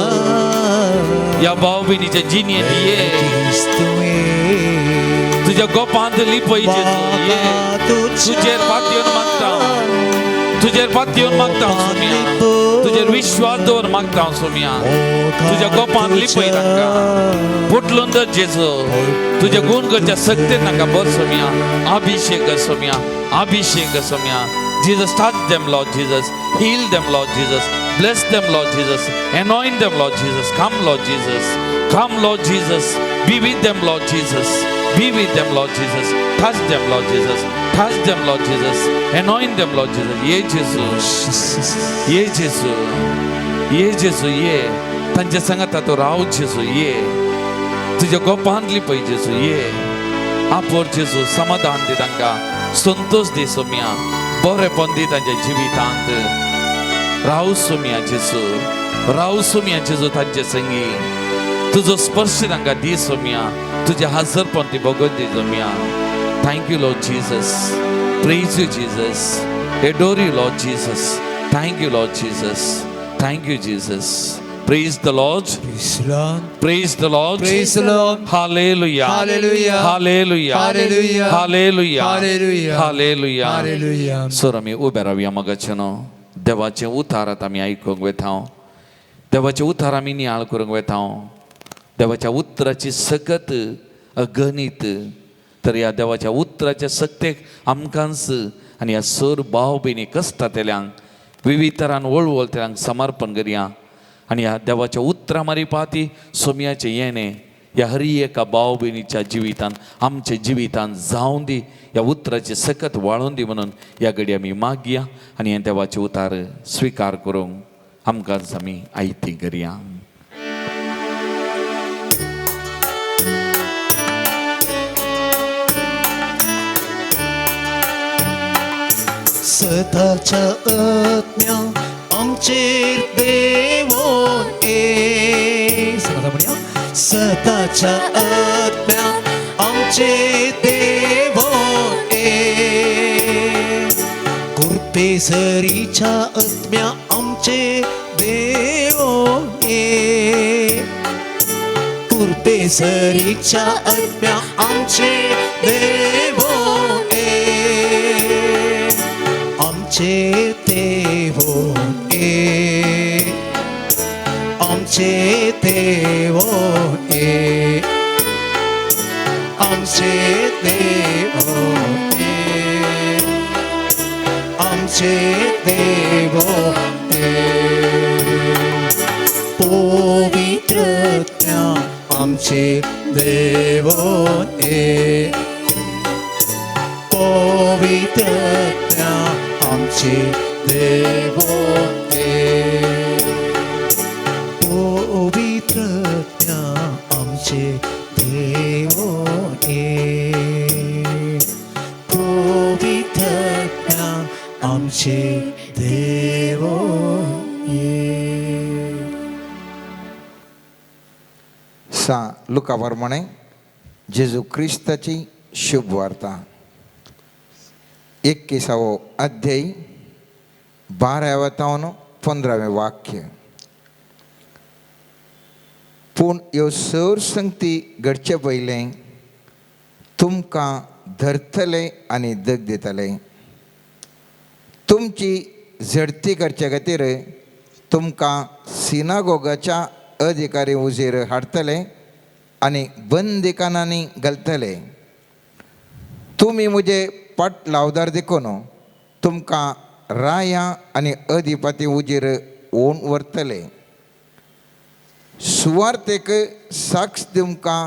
या भाव भयणीच्या जिणेंत ये तुझ्या गोपांत लिपय जेजू ये तुझेर फातयेवन मागता तुझेर फातयेवन मागता सोमया तुझेर विश्वास दवर मागता सोमया तुझ्या गोपांत लिपय तांकां पोटलून धर जेजू तुझे गुण करच्या सक्तेन तांकां बर सोमया अभिषेक Somaiya Jesus touch them Lord Jesus heal them Lord Jesus bless them Lord Jesus anoint them Lord Jesus come Lord Jesus be with them Lord Jesus be with them Lord Jesus touch them Lord Jesus anoint them Lord Jesus ये जेजू ये तांच्या संगत तो राव जेजू ये तुझ्या गोपांत लिपय जेजू ये आपोर जेजू समाधान दे तांकां संतोष दे सोमया बरेपण दी तांच्या जिवितांत राव सोमया जेजू तांचे संगी तुझो स्पर्श तांकां दी सोमया तुझे हजरपण ती भोगत दी सोमया thank you Lord Jesus praise you Jesus adore you Lord Jesus thank you Lord Jesus thank you Jesus Praise the Lord. Praise the Lord.
Praise the Lord.
Hallelujah.
Hallelujah.
Hallelujah.
Hallelujah.
Hallelujah.
Hallelujah.
Hallelujah.
Hallelujah.
Sir आमी उबे रावया मोगाचेनो देवाचे उतार आतां आमी आयकूंक वेता देवाचे उतार आमी नियाळ करूंक वेता देवाच्या उतराची सकत अगणित तर ह्या देवाच्या उतराच्या सक्तेक आमकांच आनी ह्या सर भाव भयणी कस्तातेल्यांक विविध तरान वळवळतेल्यांक समर्पण करया आणि ह्या देवाच्या उतरा मारी पाती सोमयाचे येणे ह्या हर एका भाव भयणीच्या जिवितान आमच्या जिवितान जावं दी ह्या उतराचे सकत वाळून दी म्हणून ह्या घडी आमी मागया आनी हे देवाचे उतार स्विकार करूंक आमकांच आमी आयती करया
सदाच्या आत्म्या आमचेर देवोन ये सदाच्या आत्म्या आमचेर देवोन ये कुर्पेसरीच्या आत्म्या आमचेर देवोन ये कुर्पेसरीच्या आत्म्या आमचेर देवोन ये आमचे देवोन ये आमचे देवोन ये आमचे देवोन ये आमचे देवोन आमचे देव ये पवित्रज्ञा आमचे देव ये पवित्रज्ञा आमचे देव ये पवित्रज्ञा आमचे देव ये.
सा लुकाप्रमाणे जेजू ख्रिस्ताची शुभ वार्ता 21 अध्याय 12 तावन 15 वाक्य. पूण ह्यो सर संगती घडचे पयलें तुमकां धरतले आनी दग दितले. तुमची झडती करचे खातीर तुमकां सिनागोगाच्या अधिकारी उजेर हाडटले आनी बंदिखान्यांनी घालतले. तुमी म्हजे पट लावदार देखून तुमकां राया आनी अधिपती उजेर ओन व्हरतले. सुवार्तेक साक्ष तुमकां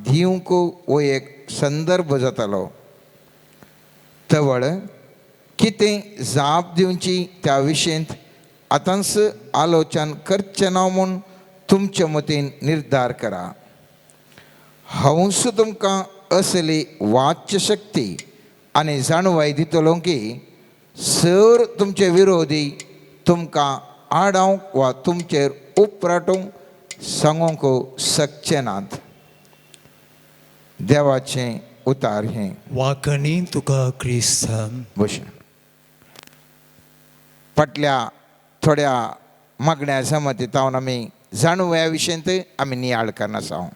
दिवंक हो एक संदर्भ जातालो. तवळ कितें जाप दिवची त्या विशयेंत आतांच आलोचन करचें ना म्हूण तुमचे मतीन निर्धार करा. हांवूच तुमकां असली वाच्य शक्ती आनी जाणवाय दितलो की सर तुमचे विरोधी तुमकां आडावंक वा तुमचेर उपराटूंक सांगूंक शकचे नात. देवाचें उतार हें.
वाकणी तुका क्रिस्त.
बशेन फाटल्या थोड्या मागण्या जमती तावन आमी जाणव्या विशयेंत आमी नियाळ करना आसा.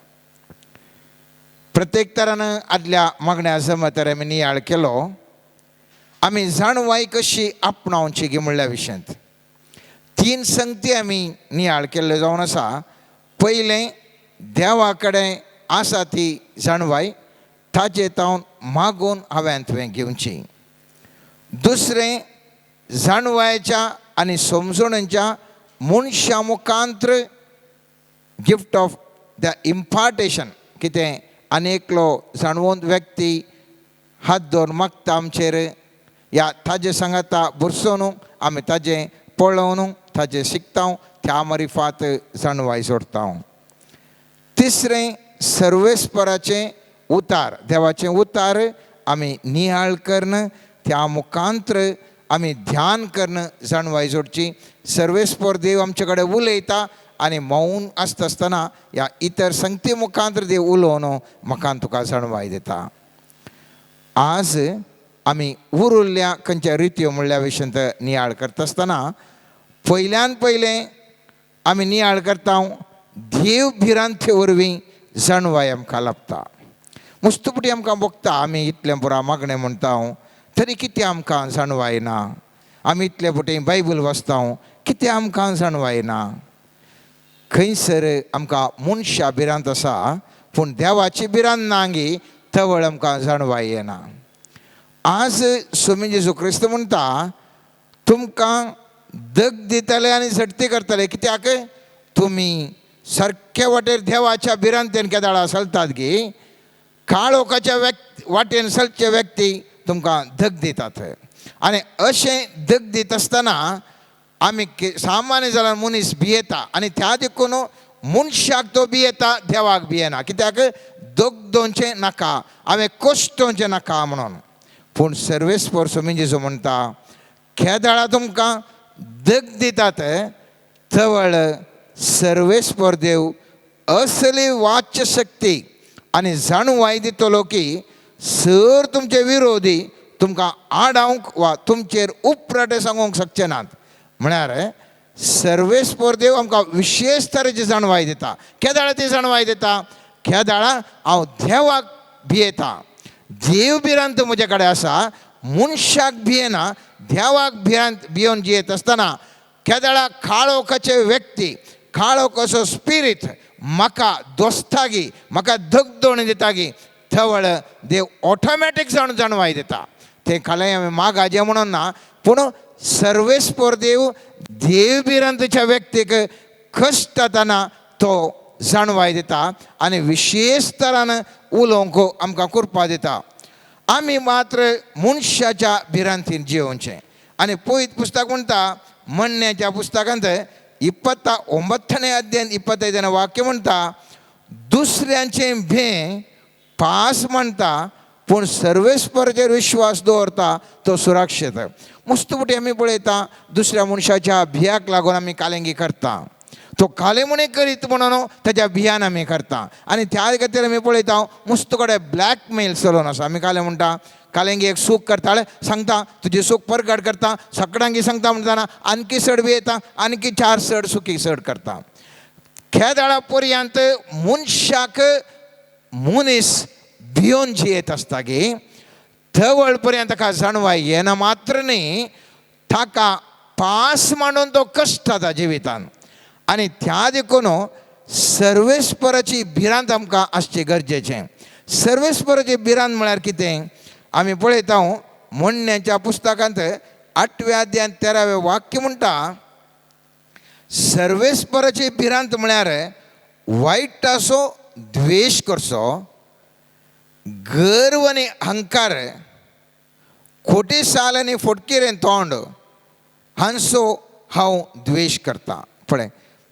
प्रत्येक तरान आदल्या मागण्या जमतर आमी नियाळ केलो. आमी जाणवाय कशी आपणावची गी म्हणल्या विशयेंत 3 संगती आमी नियाळ केल्ल्यो जावन आसा. पयलें देवा कडेन आसा ती जाणवाय ताचे तावन मागून हांवें तुवें घेवची. दुसरें जाणवायच्या आनी समजणेच्या मनशा मुखांत्र गिफ्ट ऑफ द इम्पार्टेशन. कितें आनेकलो जाणवंत व्यक्ती हात धरून मागता आमचेर या ताजे सांगाता बरसोन आमी ताजें पळोवन ताजें शिकता त्या मारिफात जाणवाय जोडटा. तिसरें सर्वेस्पराचें उतार देवाचें उतार आमी नियाळ करन त्या मुखांत्र आमी ध्यान करन जाणवाय जोडची. सर्वेस्पर देव आमचे कडेन उलयता आनी मौन आसता आसतना ह्या इतर संगती मुखांत्र देव उलोवन म्हाका तुका जाणवाय दिता. आज आमी उरिल्ल्या खंयच्या रित्यो म्हणल्या विशयेंत नियाळ करता आसतना पयल्यान पयलें आमी नियाळ करता देव भिरांते वरवीं जाणवाय आमकां लाभता. मुस्तपुटी आमकां बगता आमी इतलें पुरा मागणें म्हणटा तरी कितें आमकां जाणवाय ना. आमी इतले पुटी बायबल वाचता कितें आमकां जाणवाय ना. खंयसर आमकां मनशा भिरांत आसा पूण देवाची भिरांत ना गी तवळ आमकां जाणवाय येना. आज स्वामी जेजू क्रिस्त म्हणटा तुमकां दग दितले आनी झडती करतले. कित्याक तुमी सारके वाटेर देवाच्या भिरांतेन केदाळा चलतात गी. काळोखाच्या वाटेन चलचे व्यक्ती तुमकां दग दितात. आनी अशें दग दित आसतना आमी सामान्य जाल्यार मनीस भियेता आनी त्या देखून मनशाक तो भियेता देवाक भियेना. कित्याक दग दोवचें नाका हांवें कश्टोवचें नाका म्हणून. पूण सर्वेस्पर स्वामी जेजू म्हणटा केदाळा तुमकां दग दितात तवळ सर्वेस्पर देव असली वाच्य शक्ती आनी जाणवाय दितलो की सर तुमचे विरोधी तुमकां आडावंक वा तुमचेर उपराटे सांगूंक शकचे नात. म्हळ्यार सर्वेस्पर देव आमकां विशेश तरेची जाणवाय दिता. केदाळा ती जाणवाय दिता केदाळा हांव देवाक भियेता. देव भिरांत म्हजे कडेन आसा मनशाक भियेना. देवाक भियोन जियेत आसतना केदाळा काळोखाचे व्यक्ती काळोख असो स्पिरीट म्हाका दोस्तागी म्हाका धगधोण दिता गी थवळ देव ऑटोमॅटीक जाणवाय दिता. तें खालें हांवें मागाजें म्हणून ना पूण सर्वेस्पर देव भिरांतच्या व्यक्तीक कश्ट जातना तो जाणवाय दिता आनी विशेष तरान उलोवंक आमकां करपा दिता. आमी मात्र मनशाच्या भिरांतीन जियोवचें. आनी पयत पुस्तक म्हणटा म्हणण्याच्या पुस्तकांत 29ನೇ अध्याय 25ನೇ वाक्य म्हणटा दुसऱ्यांचें भें पास म्हणटा पूण सर्वेस्पराचेर विश्वास दवरता तो सुरक्षीत. मुस्तुपटी आमी पळयता दुसऱ्या मनशाच्या भियाक लागून आमी कालेंगी करता. तो कालेमणी करीत म्हणून ताच्या भियान आमी करता. आनी त्या खातीर आमी पळयता मुस्त कडेन ब्लॅकमेल चलोवन आसा. आमी काले म्हणटा कालेंगी एक सूख करताले सांगता तुजें सूख परगट करता. सकाळांगी सांगता म्हणटाना आणखी सड बी येता आणखी 4 सड सुखी सड करता. खेदाळा पर्यंत मनशाक मनीस भियोन जियेत आसता गे थवळ पर्यंत ताका जाणवाय येना मात्र न्ही ताका पास म्हणून तो कश्ट जाता जिवितान. आनी त्या देखून सर्वेस्पराची भिरांत आमकां आसचें गरजेचें. सर्वेस्पराची भिरांत म्हळ्यार कितें आमी पळयता म्हणण्याच्या पुस्तकांत 8व्या अध्यायान 13वें वाक्य म्हणटा सर्वेस्पराची भिरांत म्हळ्यार वायटाचो द्वेश करचो, गर्व आनी अहंकार, खोटी साल आनी फटकेरेन तोंड हांचो हांव द्वेश करता. पळय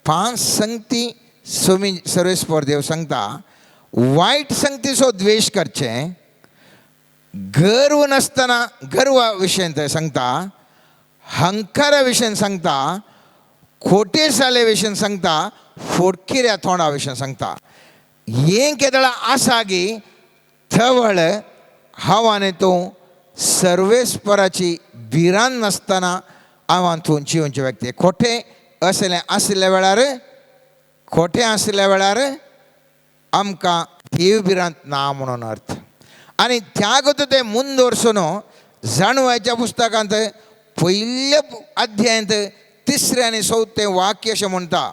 5 संगती सर्वेस्पर देव सांगता वायट संगतीचो द्वेश करचें, गर्व नासतना गर्वा विशयन थंय सांगता, अहंकारा विशयन सांगता, खोटे साले विशयन सांगता, फोडकिऱ्या तोंडा विशयन सांगता. हें केदळा आसा गी थवळ हांव आनी तूं सर्वेस्पराची भिरांत नासतना हांव तूं जिवनचे व्यक्ती. खोटें आसल्या वेळार आमकां देव भिरांत ना म्हणून अर्थ. आनी त्या गतीन तें मुंदोरसून जाणवायच्या पुस्तकांत 1ल्या अध्यायांत 3रे आनी 4थें वाक्य अशें म्हणटा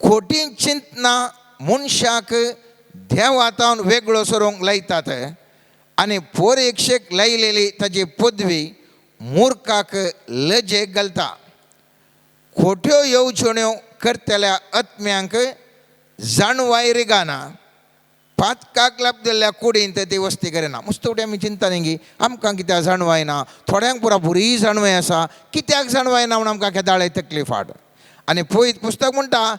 खोटी चिंतना मनशाक देवातावन वेगळो सरूंक लायतात आनी पोरक्षेक लायलेली ताची पदवी मुर्खाक लजेक घालता. खोट्यो येवजण्यो करतल्या आत्म्यांक जाणवाय रिगाना, पातकाक लाभलेल्या कुडींत ती वस्ती करिना. मुस्तुपटी आमी चिंता न्ही आमकां कित्याक जाणवाय ना. थोड्यांक पुरा बरी जाणवाय आसा कित्याक जाणवाय ना म्हणून आमकां केदाळे तकलीफ हाड. आनी पळयत पुस्तक म्हणटा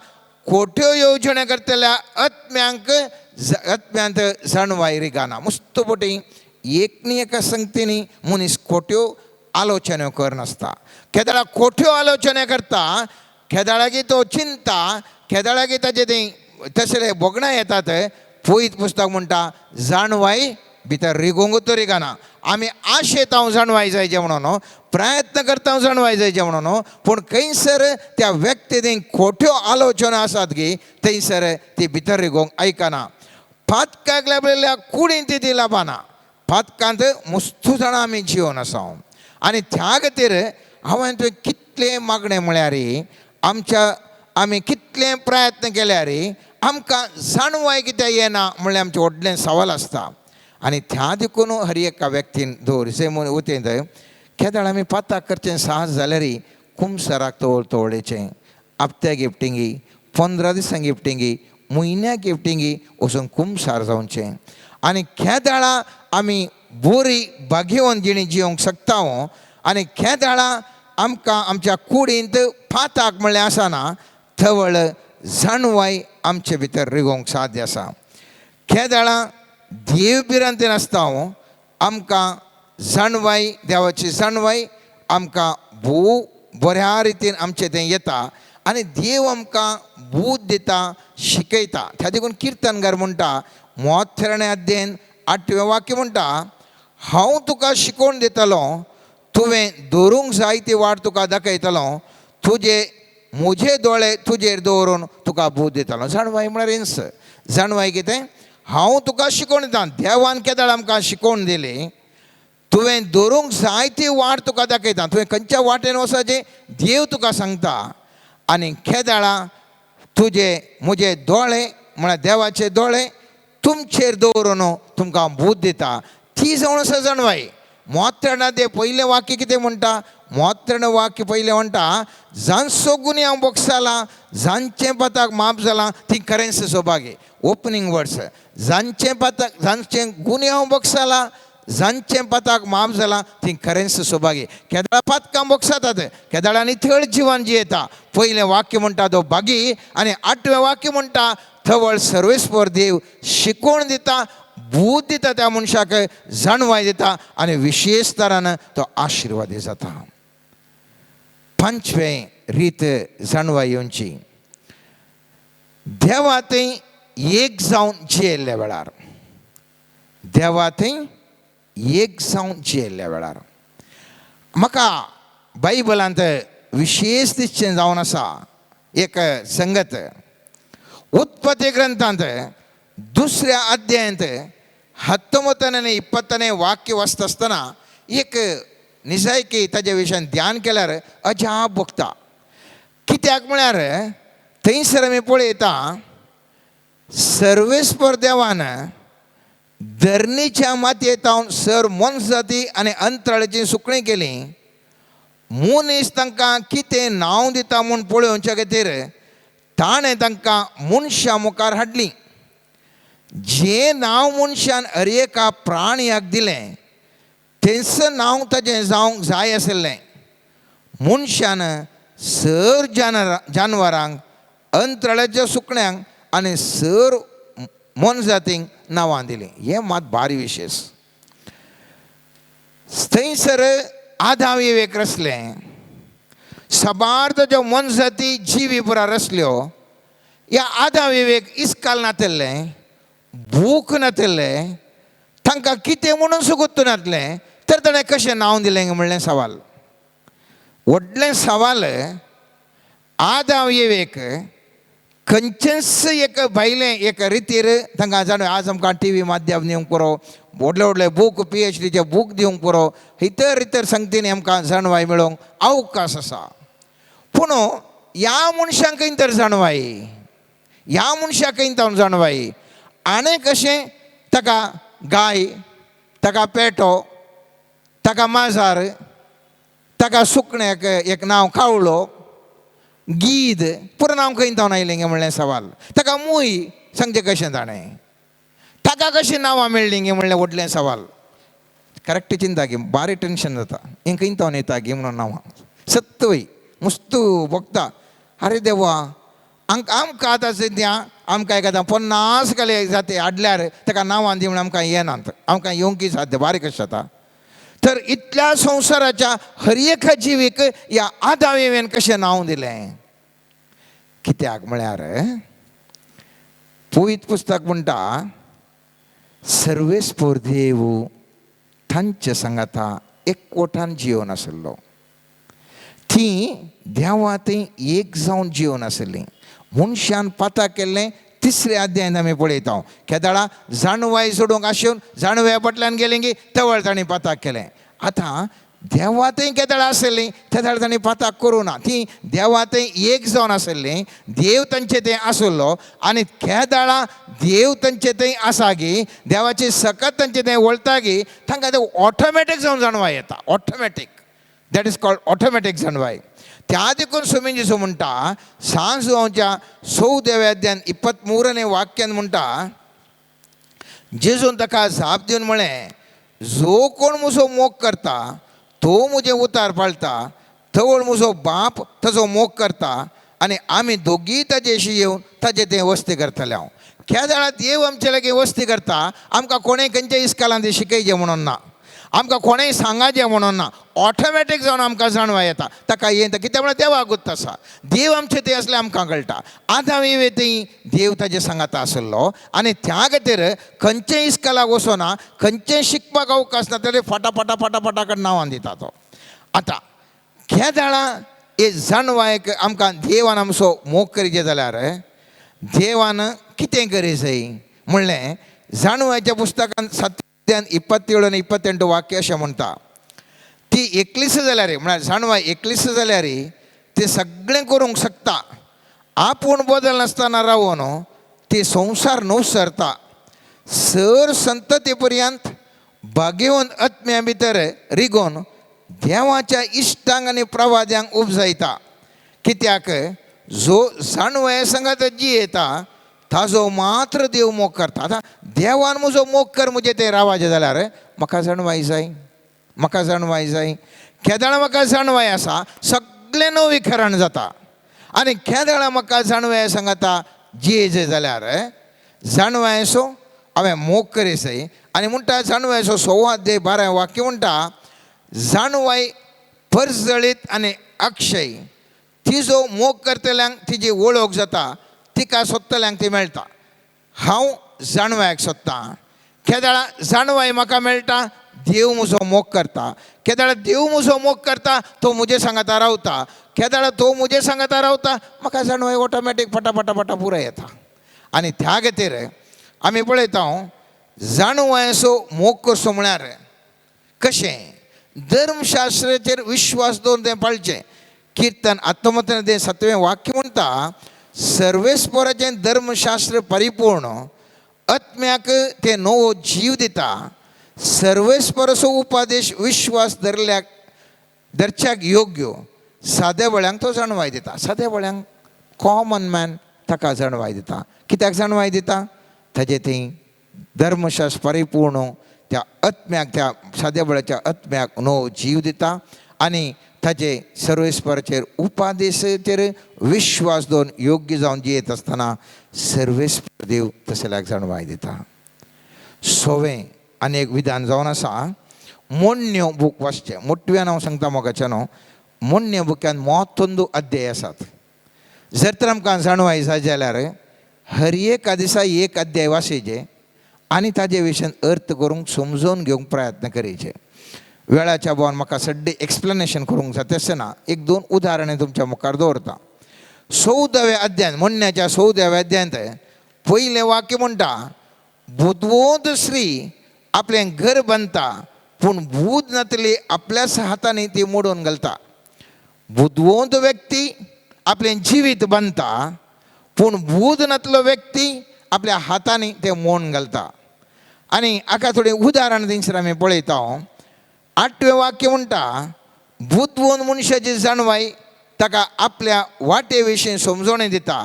खोट्यो येवजण्यो करतल्या आत्म्यांत जाणवाय रिगाना. मुस्तुपटी एक न्ही एका संगतीनी मनीस खोट्यो आलोचन्यो करनासता. केदाळा खोट्यो आलोचना करता, केदाळाकी तो चिंता, केदाळाकी ताचे ते तसले बोगणां येतात. पळयत पुस्तक म्हणटा जाणवाय भितर रिगोंगूच रिगाना. आमी आशेत हांव जाणवाय जायचें म्हणून प्रयत्न करता हांव जाणवाय जायचें म्हणून पूण खंयसर त्या व्यक्तीन खोट्यो आलोचना आसात गे थंयसर ती भितर रिगोंक आयकना. पातकाक लाभलेल्या कुडींत ती लाभना. पातकांत मुस्तू जाणां आमी जिवन आसा. आनी त्या खातीर हांवें तुवें कितले मागणें म्हळ्यार आमी कितले प्रयत्न केल्यार आमकां जाणवाय कित्याक येना म्हणल्यार आमचें व्हडलें सवाल आसता. आनी त्या देखून हर एका व्यक्तीन दवरचे वतेंत केदाळ आमी पाताक करचें साहस जाल्यार कुमसाराक तवळेचें, हप्त्या गिफ्टिंगी, 15 दिसां गिफ्टिंगी, म्हयन्याक गिफ्टिंगी वचून कुमसार जावचें. आनी केदाळा आमी बरी भाग्यवन जिणी जिवंक शकता. आनी केदाळा आमकां आमच्या कुडींत पाताक म्हणलें आसना थवळ जाणवाय आमचे भितर रिगोवंक साध्य आसा. केदाळा देव भिरांतीन आसता आमकां जाणवाय देवाची जाणवाय आमकां भोव बऱ्या रितीन आमचें तें येता आनी देव आमकां बूद दिता, शिकयता. त्या देखून किर्तनकार म्हणटा 73ण्या अध्यायान 8वें वाक्य म्हणटा हांव तुका शिकोवन दितलो, तुवें दवरूंक जाय ती वाट तुका दाखयतलो, म्हजे दोळे तुजेर दवरून तुका बूद दितलो. जाणवाय म्हळ्यार इंस. जाणवाय कितें हांव तुका शिकोवन दिता. देवान केदाळ आमकां शिकोवन दिली. तुवें दवरूंक जाय ती वाट तुका दाखयता. तुवें खंयच्या वाटेन वचचें देव तुका सांगता. आनी केदाळा म्हजे दोळे म्हळ्यार देवाचे दोळे तुमचेर दवरून तुमकां बूद दिता. ती जावन आसा जाणवाय. 73 पयलें वाक्य कितें म्हणटा मोत्रण वाक्य पहिले म्हणटा जांचो गुन्यांव बोगसाला जांचे पाताक माफ जाला ती करेन्स सोबागे. ओपनिंग वर्ड्स जांचे गुन्यांव बोगसाला जांचे पाताक माफ जाला ती करेन्स सोबागे. केदाळा पातकां बोगसातात, केदाळा नितळ जिवन जियेता. पयलें वाक्य म्हणटा तो बागी आनी 8वें वाक्य म्हणटा थवळ सर्वेस्पर देव शिकोवण दिता, बूद दिता, त्या मनशाक जाणवाय दिता आनी विशेष तरान तो आशिर्वादी जाता. 5वें रीत जाणवाय येवची, देवा थंय एक जावन जियेल्ल्या वेळार. देवा थंय एक जावन जियेल्ल्या वेळार म्हाका बायबलांत विशेष दिसचें जावन आसा एक संगत. उत्पत्ती ग्रंथांत 2ऱ्या अध्यायांत 19 आनी 20 वाक्य वाचता आसतना एक निजायकी ताजे विशयान ध्यान केल्यार अजाप भोगता. कित्याक म्हळ्यार थंयसर आमी पळयता सर्वेस्पर देवान धरणीच्या मातयेंत सर मनजाती आनी अंतराळाची सुकणीं केली. मनीस तांकां कितें नांव दिता म्हूण पळोवचे खातीर ताणें तांकां मनशा मुखार हाडली. जें नांव मनशान हर एका प्राणयाक दिलें तेंच नांव ताजें जावंक जाय आसलें. मनशान सर जानवरांक, अंतराळाच्या सुकण्यांक आनी सर मनजातींक नांवां दिलीं. हें मात भारी विशेश. थंयसर आदाम येवेक रचलें, सबार ताज्यो मनजाती जिवी पुरार रचल्यो. ह्या आदाम येवेक इस्काल नातिल्लें, भूक नातिल्लें, तांकां कितें म्हणून सुगुत्तू नासलें, तर ताणें कशें नांव दिलें म्हणलें सवाल. व्हडलें सवाल. आदाम येवेक खंयचेच एक भायलें एक रितीर तांकां जाणा आज आमकां TV माध्यम दिवंक पुरो, व्हडले व्हडले बूक PhDचे बूक दिवंक पुरो, इतर इतर संगतींनी आमकां जाणवाय मेळोवंक अवकाश आसा. पूण ह्या मनशांक तर जाणवाय, ह्या मनशाक हांव जाणवाय. आनी कशें ताका गाय, ताका पेटो, ताका माजार, ताका सुकण्याक एक नांव कावळो, गीद, पुरो नांव खंय जावन आयलें म्हणलें सवाल. ताका मूय सांगचें कशें ताणें, ताका कशीं नांवां मेळ्ळीं गे म्हणलें व्हडलें सवाल. करेक्ट चिंता गे, बारी टेन्शन जाता. हें खंय जावन येता गे म्हणून नांवां सत्त वय मस्तू बगता. अरे देवा, आमकां आतां सद्या आमकां एखादा 50 गाले जाते हाडल्यार ताका नांवां दी म्हणून आमकां येनात, आमकां येवंकी साध्य बारीक कशें जाता. तर इतल्या संवसाराच्या हर एका जिवीक ह्या आदाम येवेन कशें नांव दिलें. कित्याक म्हळ्यार पवित्र पुस्तक म्हणटा सर्वेस्पर देव तांचे सांगाता एकवटान जिवन आसलो. ती देवा थंय एक जावन जिवन आसली. मनशान पाता केल्लें 3ऱ्या अध्यायांत आमी पळयता. केदाळा जाणवाय सोडूंक आशेवन जाणव्या फाटल्यान गेलीं गी तवळ ताणीं पाताक केलें. आतां देवा थंय केदाळा आसली, तेदाळ ताणीं पाताक करूं ना. ती देवा थंय एक जावन आसली, देव तांचे थंय आसलो आनी केदाळा देव तांचे थंय आसा गी, देवाची सकत तांचे थंय वळटा गी, तांकां तें ऑटोमॅटीक जावन जाणवाय येता. Automatic, that is called automatic जाणवाय. त्या देखून स्वामी जेसू म्हणटा सांज जावच्या 14व्या अध्यायान 23वें वाक्यान म्हणटा, जेजून ताका जाप दिवन म्हळें, जो कोण म्हजो मोग करता तो म्हजें उतार पाळटा, थवळ म्हजो बाप ताचो मोग करता आनी आमी दोगूय ताजेशी येवन ताजे थंय वस्ती करतले. हांव केदाळा देव आमचे लागीं वस्ती करता. आमकां कोणेंय खंयच्या इस्कालांत शिकयचें म्हणून ना, आमकां कोणेंय सांगाचें म्हणून ना. ऑटोमॅटीक जावन आमकां जाणवाय येता. ताका येता कित्याक म्हळ्यार देवागूत आसा. देव आमचे थंय असलें आमकां कळटा. आदाम येवे थंय देव ताजे सांगाता आसलो आनी त्या खातीर खंयचेय इस्कालाक वचोना, खंयचेंय शिकपाक अवकाश ना, तरी फटाफटा फटाफटा कडेन नांवां दिता तो. आतां केदाळा हे जाणवायक आमकां देवान आमचो मोग करीचे जाल्यार देवान कितें करी जाय म्हणलें. जाणवायच्या पुस्तकांत 27 आनी 28 वाक्य अशें म्हणटा, ती एकलीस जाल्यार म्हळ्यार जाणवाय एकलीस जाल्यार ती सगळें करूंक शकता. आपूण बदल नासतना रावून ती संवसार नुसरता. सर संतती पर्यंत बागेवन आत्म्या भितर रिगोवन देवाच्या इश्टांक आनी प्रवाद्यांक उपजायता. कित्याक जो जाणवया संगत जी येता ताजो मात्र देव मोग करता. आतां देवान म्हजो मोग कर म्हणजे तें रावाचें जाल्यार म्हाका जाणवाय जाय, म्हाका जाणवाय जाय. केदाळ म्हाका जाणवाय आसा सगळें नवीकरण जाता. आनी केदाळ म्हाका जाणवाय सांगता जियेजे जाल्यार जाणवायसो हांवें मोग करीसय. आनी म्हणटा जाणवायसो 16 अध्याय 12 वाक्य म्हणटा जाणवाय परजळीत आनी अक्षय. तिजो मोग करतल्यांक तिजी वळख जाता, तिका सोदतल्यांक ती मेळटा. हांव जाणवायक सोदतां. केदाळा जाणवाय म्हाका मेळटा, देव म्हजो मोग करता. केदाळा देव म्हजो मोग करता, तो म्हजे सांगाता रावता. केदाळा तो म्हजे सांगाता रावता, म्हाका जाणवाय ऑटोमॅटीक फटाफटा पुराय येता. आनी त्या खातीर आमी पळयता जाणवायचो मोग करचो म्हळ्यार कशें धर्मशास्त्राचेर विश्वास दवरून तें पाळचें. कीर्तन 19 वाक्य म्हणटा सर्वेस्पराचें धर्मशास्त्र परिपूर्ण, आत्म्याक ते नवो जीव दिता. सर्वेस्पराचो उपादेश विश्वास धरच्याक योग्य. साद्या बळ्यांक तो जाणवाय दिता. साद्या बळ्यांक कॉमन मॅन ताका जाणवाय दिता. कित्याक जाणवाय दिता? ताजे थंय धर्मशास्त्र परिपूर्ण त्या आत्म्याक, त्या साद्या बळ्याच्या आत्म्याक नवो जीव दिता. आनी ताजे सर्वेस्पराचेर उपादेशाचेर विश्वास दवरून योग्य जावन जियेत आसतना सर्वेस्पर देव तसल्याक जाणवाय दिता. 6वें आनी एक विधान जावन आसा मोण्यो बूक वाचचें. मोटव्यान हांव सांगता मोगाच्यान मोण्यो बुक्यान 31 अध्याय आसात. जर तर आमकां जाणवाय जाय जाल्यार हर एका दिसा एक अध्याय वाचयचे आनी ताजे विशयी अर्थ करूंक समजून घेवंक प्रयत्न करीचे. वेळाच्या बोवान म्हाका सड्डे एक्सप्लेनेशन करूंक जाता तशें ना. 1-2 उदाहरणां तुमच्या मुखार दवरता. 14व्या अध्यायान मोन्याच्या 14व्या अध्यायांत पयलें वाक्य म्हणटा बुदवंत स्त्री आपलें घर बांदता पूण बूद नातली आपल्याच हातांनी ती मोडून घालता. बुदवंत व्यक्ती आपलें जिवीत बांदता पूण बूद नातलो व्यक्ती आपल्या हातांनी ते मोडून घालता. आनी हाका थोडीं उदाहरणां थंयसर आमी पळयता. 8वें वाक्य म्हणटा बुदवंत मनशाची जाणवाय ताका आपल्या वाटे विशीं समजोवणी दिता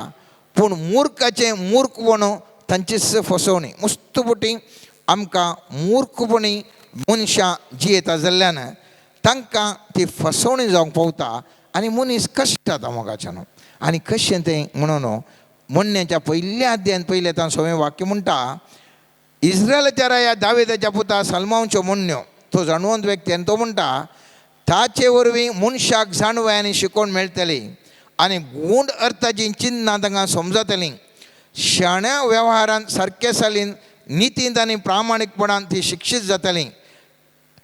पूण मुर्खाचें मुर्खपण तांचीच फसवणी. मुस्तुपटी आमकां मुर्खपणी मनशां जियेता जाल्ल्यान तांकां ती फसवणी जावंक पावता आनी मनीस कश्ट जाता मोगाच्यान. आनी कशें तें म्हणून मोन्याच्या पयल्या अध्यायान पयलें 6वें वाक्य म्हणटा इस्रायलाच्या राया दाविदाच्या पुता सलमांच्यो मोन्यो. तो जाणवंत व्यक्ती आनी तो म्हणटा ताचे वरवीं मनशाक जाणवाय आनी शिकोवण मेळटली आनी गूढ अर्थाची चिन्नां तांकां समजतलीं. शाण्या वेव्हारांत सारके सालीन नितींत आनी प्रामाणीकपणान ती शिक्षीत जातलीं.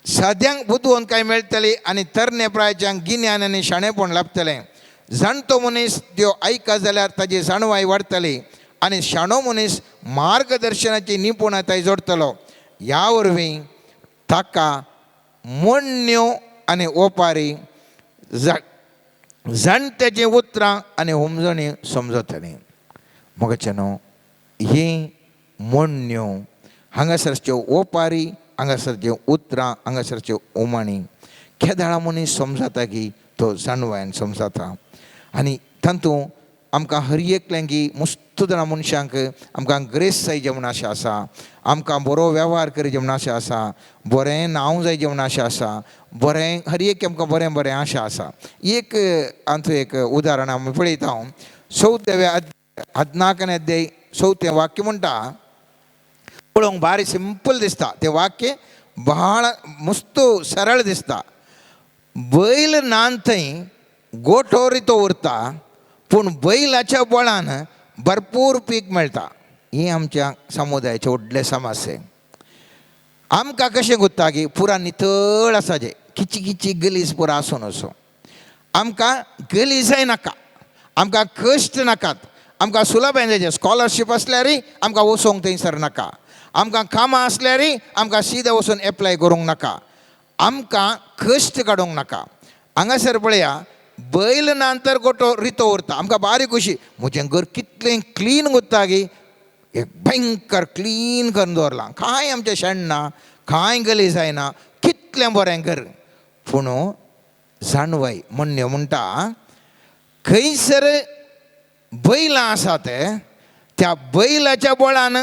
साद्यांक बुदवंतकाय मेळटली आनी तरणे प्रायाच्यांक गिन्यान आनी शाणेपण लाभतलें. जाणटो मनीस त्यो आयका जाल्यार ताजी जाणवाय वाडटली आनी शाणो मनीस मार्गदर्शनाची निपुणताय जोडटलो. ह्या वरवीं ताका मोण्यो आनी ओपारी जाणट्याची उतरां आनी हुमजणी समजतलीं. मोगाच्यानो ही मोण्यो हांगासरच्यो ओपारी, हांगासरच्यो उतरां, हांगासरच्यो उमाणी केदाळा मनीस समजता की तो जाणवायन समजता. आनी तातूंत आमकां हर एकल्यांकी मस्त जाणां मनशांक आमकां ग्रेस जायचें म्हण अशें आसा. आमकां बरो वेव्हार करचें म्हण अशें आसा. बरें नांव जायचें म्हण अशें आसा. बरें हर एक आमकां बरें बरें अशें आसा. एक हातूंत एक उदाहरण आमी पळयता. 14व्या अध्याय 14 अध्याय 4 वाक्य म्हणटा पळोवंक भारी सिंपल दिसता. तें वाक्य भाळ मस्त सरळ दिसता. बैल नान थंय गोठो रितो उरता पूण बैलाच्या बळान भरपूर पीक मेळटा. ही आमच्या समुदायाचे व्हडले समस्या. आमकां कशें कोत्ता की पुरा नितळ आसा जे किची गलीज पुरा आसून असो. आमकां गलीजय नाका, आमकां कश्ट नाकात, आमकां सुलभान जायचें. स्कॉलरशीप आसल्यारय आमकां वचोंक थंयसर नाका. आमकां कामां आसल्यारय आमकां सीदा वचून एप्लाय करूंक नाका. आमकां कश्ट काडूंक नाका. हांगासर पळया बैल नंतर गोठो रितो उरता. आमकां बारीक कशी म्हजें घर कितलें क्लीन उरता की एक भयंकर क्लीन करून दवरलां. कांय आमचें शेण ना, कांय गलीज जायना, कितलें बरें घर. पूण जाणवाय म्हणणे म्हणटा खंयसर बैलां आसा ते त्या बैलाच्या बळान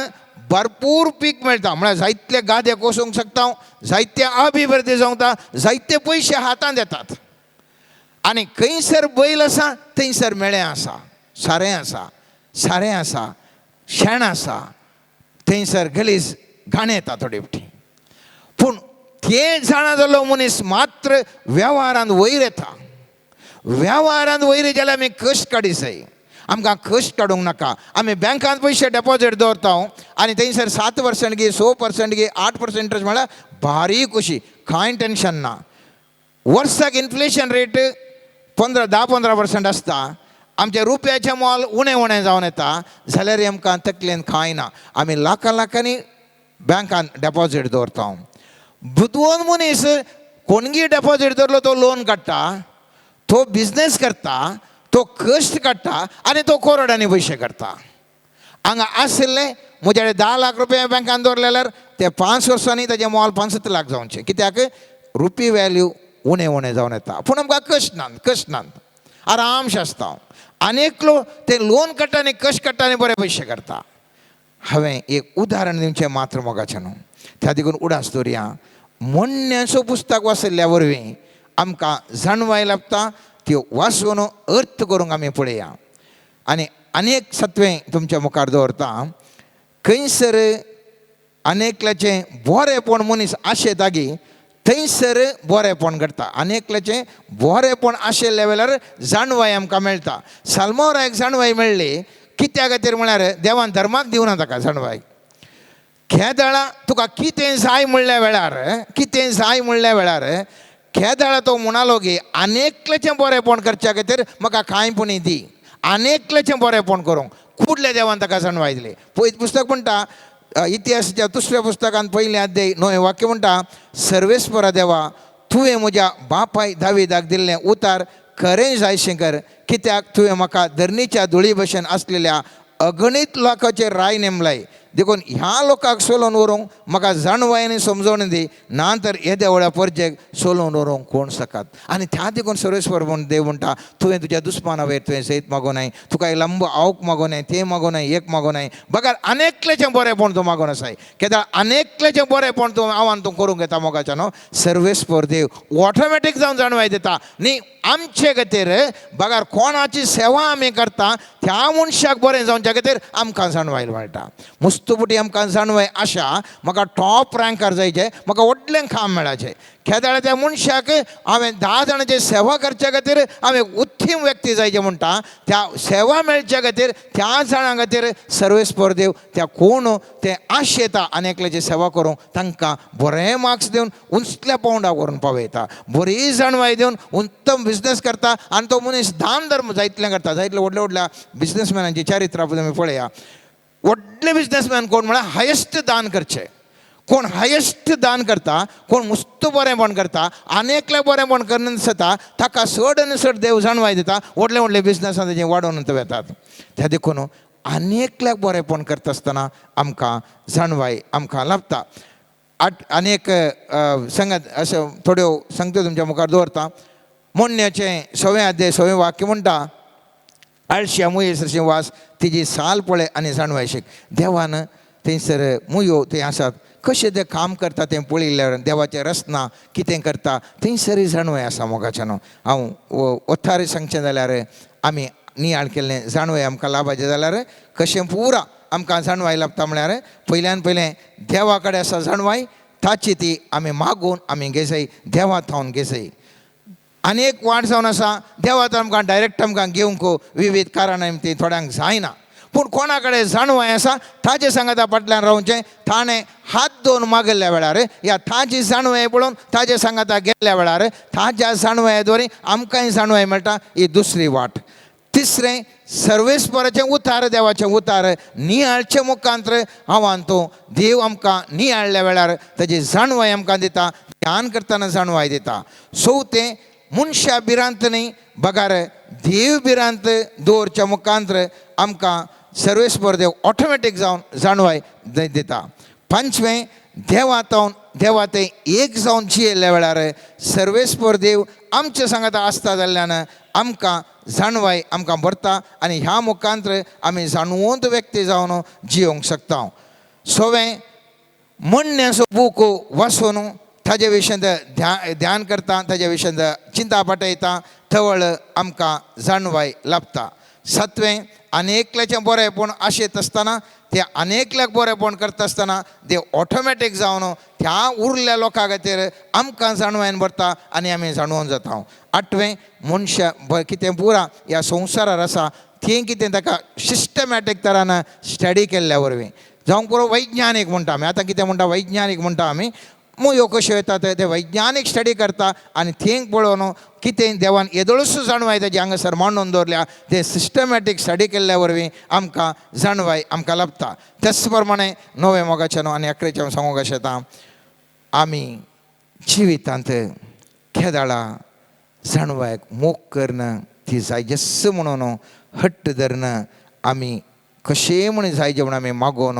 भरपूर पीक मेळटा. म्हळ्यार जायतले गादे कोसूंक शकता, जायते अभिवृद्धी जावता, जायते पयशे हातांत येतात. आनी खंयसर बैल आसा थंयसर मेळें आसा, सारें आसा, शेण आसा, थंयसर गलीज घाण येता थोडी फावटी. पूण ते जाणा जाल्लो मनीस मात्र वेव्हारांत वयर येता. वेव्हारांत वयर जाल्यार आमी कश्ट काडी जाय. आमकां कश्ट काडूंक नाका. आमी बँकांत पयशे डेपॉझीट दवरता आनी थंयसर 7% गी 6% गी 8% इंट्रस्ट म्हळ्यार बारीक कशी, कांय टेन्शन ना. वर्साक इन्फ्लेशन रेट 10-15% आसता. आमच्या रुपयाचें मोल उणें जावन येता जाल्यार आमकां तकलेन कांय ना. आमी लाखांनी बँकांत डेपॉझीट दवरता. बुदवून मनीस कोणगी डेपॉझीट दवरलो तो लोन काडटा, तो बिझनेस करता, तो कश्ट काडटा आनी तो करोडांनी पयशे करता. हांगा आशिल्ले म्हजे कडेन 10 लाख रुपया बँकान दवरले जाल्यार ते 5 वर्सांनी ताचें मोल 65 लाख जावचें. कित्याक रुपी वॅल्यू उणें जावन येता. पूण आमकां कश्ट नात, आरामशें आसता. आनीक लोक ते लोन काडटा आनी कश्ट काडटा आनी बरे पयशे करता. हांवें एक उदाहरण दिवचें मात्र मोगाचें न्हू. त्या देखून उडास दवरया. म्हणण्याचो पुस्तक वाचल्या वरवीं आमकां जाणवाय लाभता. त्यो वाचून अर्थ करूंक आमी पळया. आनी आनीक सत्वें तुमच्या मुखार दवरता. खंयसर अनेकल्याचें बरेंपण मनीस आशेतागी थंयसर बरेंपण घडटा. अनेकल्याचें बरेंपण आशिल्ल्या वेळार जाणवाय आमकां मेळटा. साल्मोराक जाणवाय मेळ्ळी कित्या खातीर म्हळ्यार देवान धर्माक दिवना ताका जाणवाय. खेदाळा तुका कितें जाय म्हणल्या वेळार खेदाळा तो म्हणलो की अनेकल्याचें बरेंपण करच्या खातीर म्हाका कांयपणी दी. अनेकल्याचें बरेंपण करूंक कुडल्या देवान ताका जाणवाय दिली. पयलीं पुस्तक म्हणटा इतिहासाच्या 2ऱ्या पुस्तकांत 1 अध्याय 9 वाक्य म्हणटा, सर्वेस्परा देवा तुवें म्हज्या बापाय दाविदाक दिल्लें उतार खरें जायशें कर. कित्याक तुवें म्हाका धरणीच्या धुळी भशेन आसलेल्या अगणीत लोकांचेर राय नेमलाय. देखून ह्या लोकांक सोलोवन व्हरूंक म्हाका जाणवायेनी समजोवन दी. ना तर हे देवळ्या परजेक सोलोवन व्हरूंक कोण सकात. आनी त्या देखून सर्वेस्वर देव म्हणटा तुवें तुज्या दुस्माना वयर तुवें सैत मागो नाय, तुका लंब आवक मागो नाय, तें मागो नाय, एक मागो नाय. बघा अनेकलेचें बरेंपण तूं मागोन आसाय. कित्याक अनेकलेचें बरेंपण तूं आव्हान तूं करूंक येता मोगाच्या न्हू. सर्वेस्वर देव ऑटोमॅटीक जावन जाणवाय दिता न्ही आमचे खातीर. बघा कोणाची सेवा आमी करता त्या मनशाक बरें जावच्या खातीर आमकां जाणवाय मेळटा. मुस्तुपुटी आमकां जाणवाय आशा म्हाका टॉप रँकार जायचे, म्हाका व्हडलें काम मेळाचें. खेदाळ्या त्या मनशाक हांवें 10 जाणांची सेवा करच्या खातीर हांवें उत्तीम व्यक्ती जायचे म्हणटा. त्या सेवा मेळच्या खातीर त्या जाणां खातीर सर्वेस्पर देव त्या कोण ते आशेता अनेकल्याची सेवा करूंक तांकां बरें मार्क्स दिवन उंचल्या पावंडा व्हरून पावयता. बरी जाणवाय दिवन उत्तम बिझनेस करता. आनी तो मनीस दान धर्म जायतलें करता. जायतल्या व्हडल्या बिझनेसमॅनांची चारित्रा तुमी पळया. व्हडले बिझनेसमॅन कोण म्हळ्यार हायेस्ट दान करचे. कोण हायेस्ट दान करता, कोण मुस्त बरेंपण करता, अनेकल्या बरेंपण करून जाता ताका चड आनी चड देव जाणवाय दिता. व्हडले व्हडले बिझनेसान तेजे वाडोवन येतात. त्या देखून अनेकल्याक बरेंपण करता आसतना आमकां जाणवाय आमकां लाभता. अनेक सांगात अशें थोड्यो संगत्यो तुमच्या मुखार दवरता. म्हणण्याचें 6वें अध्याय 6वें वाक्य म्हणटा, आळशी मुयेसरशी वास तिजी साल पळय आनी जाणवाय शीक. देवान थंयसर मुयो थंय आसात. कशें तें काम करता तें पळयल्यार देवाचें रचना कितें करता थंयसर जाणवाय आसा मोगाचें न्हू. हांव ओथार सांगचें जाल्यार आमी नियाळ केल्लें जाणवाय आमकां लाभाचें जाल्यार कशें पुरा आमकां जाणवाय लाभता म्हळ्यार पयल्यान पयलें देवा कडेन आसा जाणवाय. ताची ती आमी मागून आमी घेजय, देवा थावन घेजय. आनीक वाट जावन आसा देवा तर आमकां डायरेक्ट आमकां घेवंक विविध कारणां ती थोड्यांक जायना. पूण कोणा कडेन जाणवाय आसा ताचे सांगाता फाटल्यान रावचें. ताणें हात दोन मागल्या वेळार या ताची जाणवाय पळोवन ताचे सांगाता गेल्ल्या वेळार ताच्या जाणवाय द्वारे आमकांय जाणवाय मेळटा. ही दुसरी वाट. तिसरें सर्वेस्पराचें उतार, देवाचें उतार नियाळचे मुखांतर आव्हान तूं देव आमकां नियाळल्या वेळार ताची जाणवाय आमकां दिता. ध्यान करतना जाणवाय दिता. चवथें मनशा भिरांत न्ही बगार देव भिरांत दवरच्या मुखांतर आमकां सर्वेस्पर देव ऑटोमॅटीक जावन जाणवाय दिता. 5वें देवा ते एक जावन जियेल्या वेळार सर्वेस्पर देव आमच्या सांगात आसता जाल्ल्यान आमकां जाणवाय आमकां भरता आनी ह्या मुखांतर आमी जाणवंत व्यक्ती जावन जियोंक शकता. सोवें म्हणण्याचो बूक वाचून ताजे विशयी ध्यान करता, ताजे विशयी चिंता पटयता, थवळ आमकां जाणवाय लाभता. सातवें आनेकल्याचें बरेंपण आशेत आसतना ते आनेकल्याक बरेंपण करता आसतना देव ऑटोमॅटीक जावन ह्या उरल्या लोकां खातीर आमकां जाणवायन भरता आनी आमी जाणवून जाता. आठवें मनशा कितें पुरा ह्या संवसारार आसा तें कितें ताका सिस्टमॅटीक तरान स्टडी केल्ल्या वरवीं जावं पुरो वैज्ञानीक म्हणटा आमी. आतां कितें म्हणटा वैज्ञानीक म्हणटा आमी, मुयो कश्यो येतात ते वैज्ञानीक स्टडी करता आनी थिंग पळोवन कितें देवान येदोळसूं जाणवाय ताजे हांगासर मांडून दवरल्या ते सिस्टमॅटीक स्टडी केल्ल्या वरवीं आमकां जाणवाय आमकां लाभता. त्याच प्रमाणे 9 मोगाच्यान आनी 11 सांगूंक अशें येता, आमी जिवितांत केदाळा जाणवायक मोग करन ती जायजस म्हणून हट्ट धरन आमी कशेंय म्हण जायजे म्हूण आमी मागोवन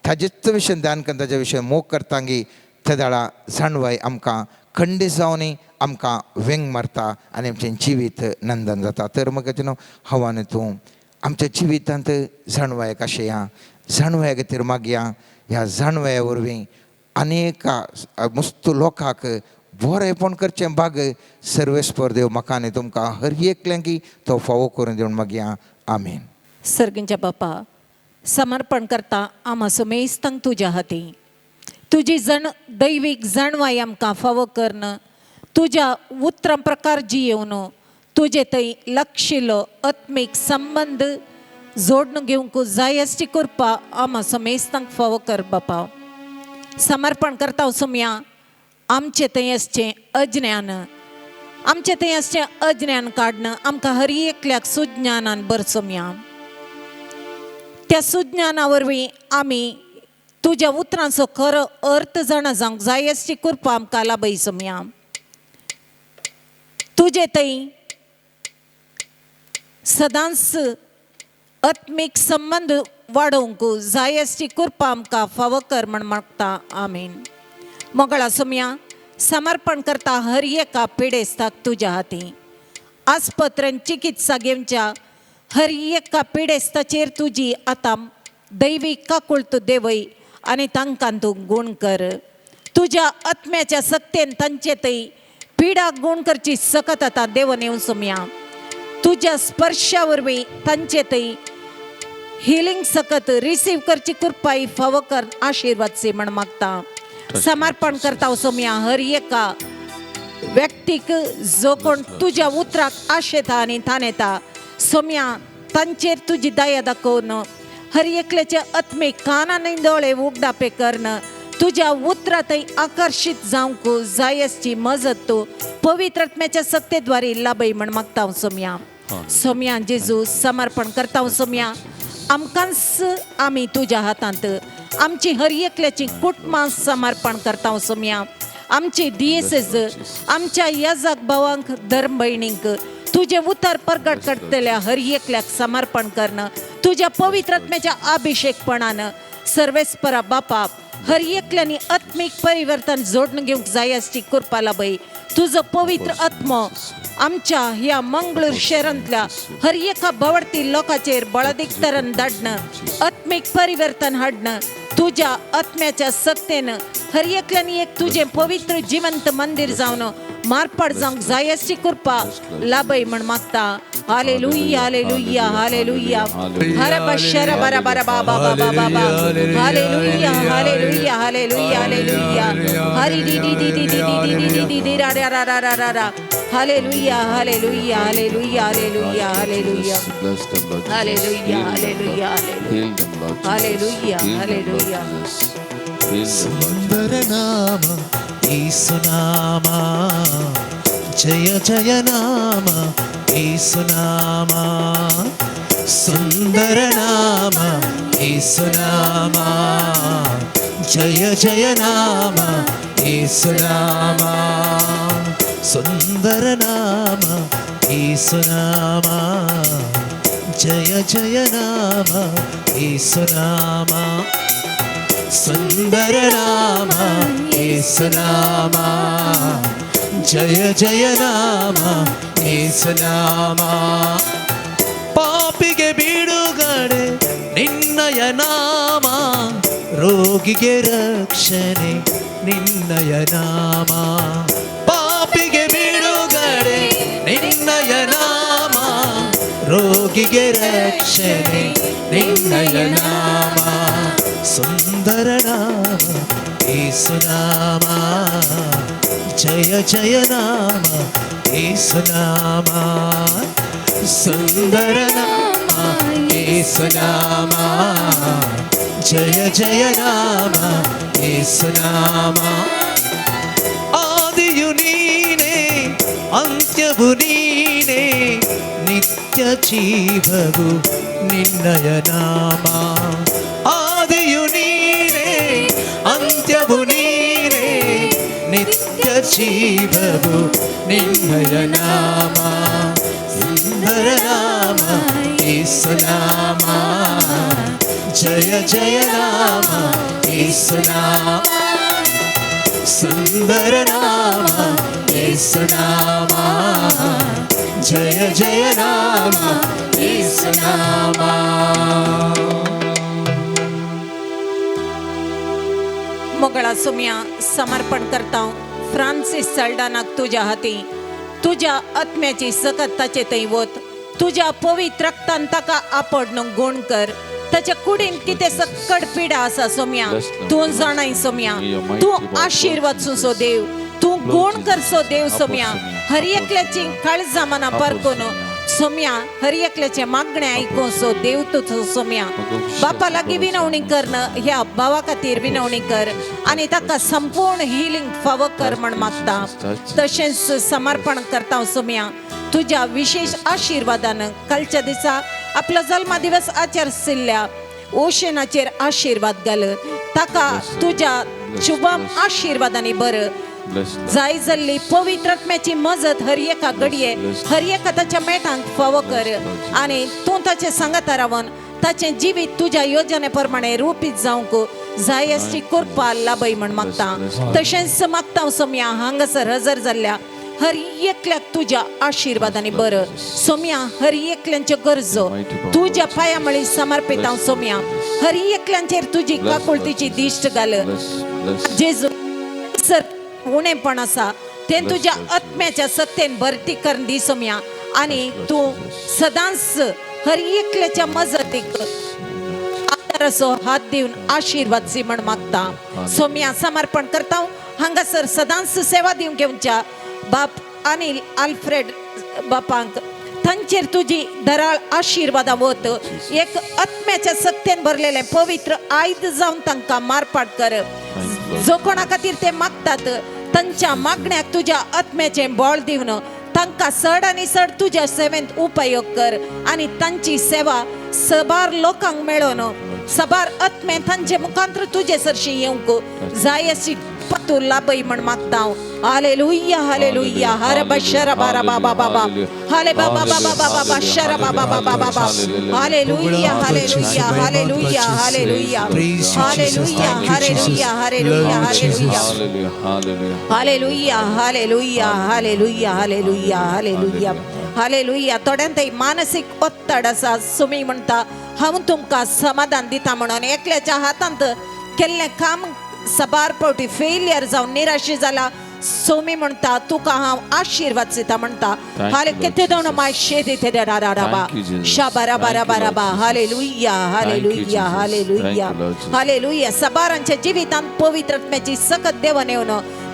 ताजेच विशयी ध्यान करून ताजे विशयी मोग करतांगी तेदाळा जाणवाय आमकां खंड जावन आमकां व्यंग मारता आनी आमचें जिवीत नंदन जाता. तर मग न्हू हवान तूं आमच्या जिवितांत जाणवायक आशया, जाणवाया खातीर मागया. ह्या जाणवाया वरवीं अनेका मस्त लोकांक बरेंपण करचें भाग सर्वेस्पर देव म्हाका आनी तुमकां हर एकल्यांकी तो फावो करून दिवन मागया. आमीन.
सर्गींच्या बापा, समर्पण करता आमाचो मेस्तांक तुज्या हाती. तुजी दैवीक जाणवाय आमकां फावो करन, तुज्या उतरां प्रकार जियेवन तुजे थंय लक्षिल्लो आत्मीक संबंध जोडून घेवंक जाय अशी कृपा आमाचो मेस्तांक फावो कर बापा. समर्पण करता हांव सोम्या आमचे थंय आसचें अज्ञान, आमचे थंय आसचें अज्ञान काडन आमकां हर एकल्याक सुज्ञानान भर सोम्या. त्या सुज्ञाना वरवीं आमी तुज्या उतरांचो खरो अर्थ जाणा जावंक जाय अशी कृपा आमकां लाभय सोम्या. तुजे थंय सदांच आत्मीक संबंध वाडोवंक जाय अशी कृपा आमकां फावो कर म्हण मागता. आमीन. मोगळा सोम्या समर्पण करता हर एका पिडेस्ताक तुज्या हाती. आस्पत्रांत चिकित्सा घेवच्या हर एका पिडेस्ताचेर तुजी आतां दैवीक काकुळत देवय आनी तांकां तूं गूण कर. तुज्या आत्म्याच्या सक्तेन तांचे थंय पिडाक गूण करची सकत आतां देवन येवं सोम्या. तुज्या स्पर्शा वरवीं तांचे थंय हिलींग सकत रिसीव करची कृपाय फावो कर आशिर्वाद सी म्हण मागता. समर्पण करता सोम्या हर एका व्यक्तीक जो कोण तुज्या उतराक आशेता आनी थानेता सोम्या तांचेर तुजी दया दाखोवन हर एकल्याचे आत्मीक कान आनी दोळे उगडापे करन तुज्या उतरां थंय आकर्शीत जावंक जाय अशी मजत तूं पवित्र आत्म्याच्या सक्तेद्वारे लाभय म्हण मागता हांव सोम्या. सोम्या जेजू समर्पण करता हांव सोम्या आमकांच आमी तुज्या हातांत आमची हर एकल्याची कुटुंबां समर्पण करता हांव सोम्या. आमची DSS आमच्या याजक भावांक धर्म भयणींक तुझे उतर प्रगट करतल्या हर एकल्याक समर्पण करणं तुझ्या पवित्र आत्म्याच्या अभिषेकपणान सर्वेस्परा बापा हर एकल्यानी आत्मिक परिवर्तन जोडून घेऊक जाय अशी कृपा लाभय. तुझं पवित्र आत्म आमच्या ह्या मंगळूर शहरांतल्या हर एका भवडती लोकांचेर बळादीक तरण धाडणं आत्मिक परिवर्तन हाडणं तुझ्या आत्म्याच्या सक्तेन हर एकल्यानी एक तुझे पवित्र जिवंत मंदिर जावन मारपाड जावंक जाय अशी कृपा लाभय म्हण मागता. हालेलुया हालेलुया हालेलुया हर बशर बरा बरा बाबा बाबा बाबा hallelujah hallelujah hallelujah hallelujah Hari D D D D D D D D D D रा रा रा रा रा रा hallelujah hallelujah hallelujah hallelujah hallelujah hallelujah hallelujah hallelujah hallelujah.
सुंदर नाम येसु नामा जय जय नाम येसु नामा सुंदर नाम येसु नामा जय जय नाम येसु नामा सुंदर नाम येसु नामा जय जय नाम येसु नामा సుందర నామ యేసునామ జయ జయ నాಮ యేసునాಮ ಪಾಪಿಗೆ ಬಿಡುಗಡೆ ನಿನ್ನಯ ನಾಮ ರೋಗಿಗೆ ರಕ್ಷಣೆ ನಿನ್ನಯ ನಾಮ ಪಾಪಿಗೆ ಬಿಡುಗಡೆ ನಿನ್ನಯ ನಾಮ ರೋಗಿಗೆ ರಕ್ಷಣೆ ನಿನ್ನಯ ನಾಮ ಸುಂದರ ನಾಮ ಯೇಸುನಾಮ ಜಯ ಜಯ ನಾಮ ಯೇಸುನಾಮ ಸುಂದರ ನಾಮ ಯೇಸುನಾಮ ಜಯ ಜಯ ನಾಮ ಯೇಸುನಾಮ ಆದಿಯು ನೀನೇ ಅಂತ್ಯವು ನೀನೇ ನಿತ್ಯ ಜೀವವು ನಿನ್ನಯ ನಾಮ ಆದಿಯು ನೀನೇ ಅಂತ್ಯವು ನೀನೇ ನಿತ್ಯ ಜೀವವು ನಿನ್ನಯ ನಾಮ ಸುಂದರ ನಾಮ ಯೇಸುನಾಮ ಜಯ ಜಯ ನಾಮ ಯೇಸುನಾಮ ಸುಂದರ ನಾಮ ಯೇಸುನಾಮ ಜಯ ಜಯ ನಾಮ ಯೇಸುನಾಮ
मोगळा सुम्या समर्पण करता फ्रान्सिस सल्डानाक तुझ्या हाती तुझ्या आत्म्याची सकत्ताचे दैवत तुझ्या पवित्र रक्तान ताका आपडणूक गुण कर ताच्या कुडीन कितें सक्कड पिडा आसा सोम्या तूं जाणाय सोम्या तूं आशीर्वाद सुसो देव तूं गुण करसो देव सोम्या हर एकल्याची काळजा मना परकोन सोम्या हर एकल्याचे मागणे ऐकून सो देव तुझो सोम्या बापा लागी विनवणी करणं ह्या भावा खातीर विनवणी कर आणि ताका संपूर्ण हिलिंग फावो कर म्हण मागता तशेंच समर्पण करता सोम्या तुझ्या विशेष आशीर्वादान कालच्या दिसा आपलो जल्मा दिवस आचरसिल्ल्या ओशनाचेर आशीर्वाद घाल ताका तुझ्या शुभम आशीर्वादांनी बर जाय जाल्ली पवित्र आत्म्याची मजत हर एका घडये हर एका ताच्या मेटांक फावो कर आणि तूं ताचे सांगाता रावन ताचें जिवीत तुझ्या योजने प्रमाणे रुपीत जावंक जाय अशी कृपा लाभय म्हण मागता तशेंच मागता सोम्या हांगासर हजर जाल्ल्या हर एकल्याक तुझ्या आशीर्वादांनी बर सोम्या हर एकल्यांच्यो गरजो तुझ्या पांयामळी समर्पित हांव सोम्या हर एकल्यांचेर तुजी काकुळतीची दिश्ट घाल जेजू सर उणेपण आसा तें तुझ्या आत्म्याच्या सत्तेन भरती करून दी सोम्या आणि तूं सदांच हर एकल्याच्या मजतीक आदाराचो हात दिवन आशीर्वाद सी म्हण मागता सोम्या समर्पण करता हांगासर सदांच सेवा दिवंक घेवच्या बाप अनिल आल्फ्रेड बापांक तांचेर तुजी धराळ आशीर्वादा वत एक आत्म्याच्या सत्तेन भरलेले पवित्र आयद जावन तांकां मारपाट कर जो कोणा खातीर ते मागतात तांच्या मागण्याक तुझ्या आत्म्याचें बळ दिवन तांकां चड आनी चड तुज्या सेवेंत उपयोग कर आणि तांची सेवा सबार लोकांक मेळोन सबार आत्मे तांचे मुखांतर तुजे सरशी येवंक जाय अशी तू लाभय म्हण मागता हालेलुया हालेलुया हर बशरा बारा बाबा बाबा हाले बाबा बाबा बाबा बशरा बाबा बाबा बाबा hallelujah hallelujah hallelujah hallelujah hallelujah hallelujah hallelujah hallelujah hallelujah hallelujah hallelujah hallelujah hallelujah थोड्यांत मानसिक ओत्तड आसा सुमी म्हणटा हांव तुमकां समाधान दिता म्हणून एकल्याच्या हातांत केल्लें काम सबार पावटी फेलियर जावन निराशी जाला सोमी म्हणटा तुका हांव आशीर्वाद दिता म्हणटा हाले कितें दोन माय शेदी ते राबा शाबारा बारा बारा बा हालेलुया हालेलुया हालेलुया हालेलुया सबारांच्या जिवितांत पवित्र आत्म्याची सकत देवन येवन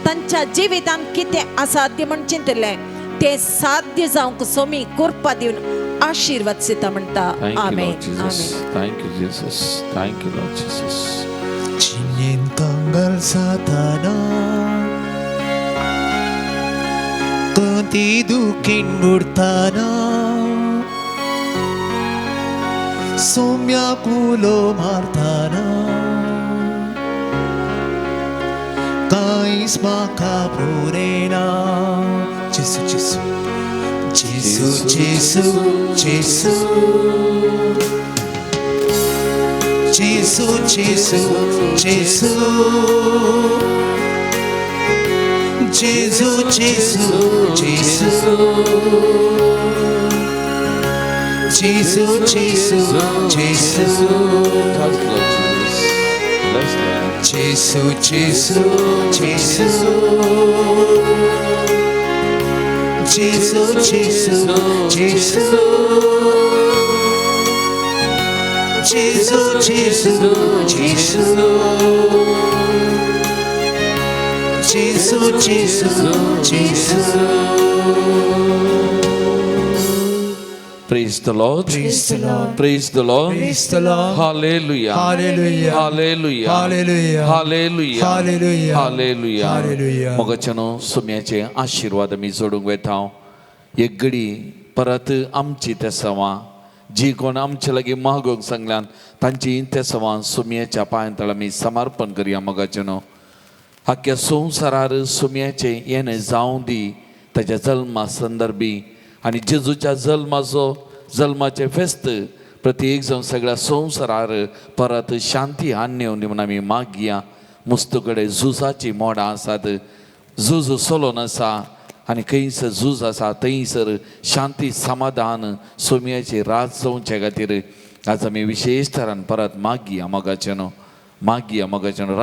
तांच्या जिवितांत कितें असाध्य म्हण चिंतलें ते साध्य जावंक सोमी कृपा दिवन आशीर्वाद दिता म्हणटा amen
thank you Jesus thank you Lord Jesus
Chinyin tanggal satana Kuntidukin murtana Somya kulo martana Kais makabrurena Jesu Jesu Jesu Jesu Jesu Jesu Gesù, Gesù, Gesù. Gesù, Gesù, Gesù. Gesù, Gesù, Gesù. Gesù, Gesù, Gesù. Gesù, Gesù, Gesù. Gesù, Gesù, Gesù. Gesù, Gesù, Gesù.
Praise the Lord.
Praise the Lord.
Praise the Lord.
Praise the Lord.
Hallelujah.
Hallelujah.
Hallelujah.
Hallelujah.
Hallelujah.
Hallelujah.
Hallelujah.
Hallelujah.
मोगचनो सुम्याचे आशीर्वाद मी जोडूंक वेता एक घडी परत आमची ते सवा जी कोण आमचे लागी मागोंक सांगल्यान तांची ते सवा सुम्याच्या पांयतळा मी समर्पण करूया मोगचनो आख्या संवसारार सुम्याचे येणे जावं दी ताच्या जल्मा संदर्भी आणि जेजूच्या जल्माचे फेस्त प्रत्येक जण सगळ्या संवसारार परत शांती हाडून म्हणून आमी मागया मुस्तकडे झुजाची मोडां आसात झूज सोलोन आसा आनी खंयसर झूज आसा थंयसर शांती समाधान सोम्याचे राज जावचे खातीर आज आमी विशेष तरान परत मागया मोगाचेनो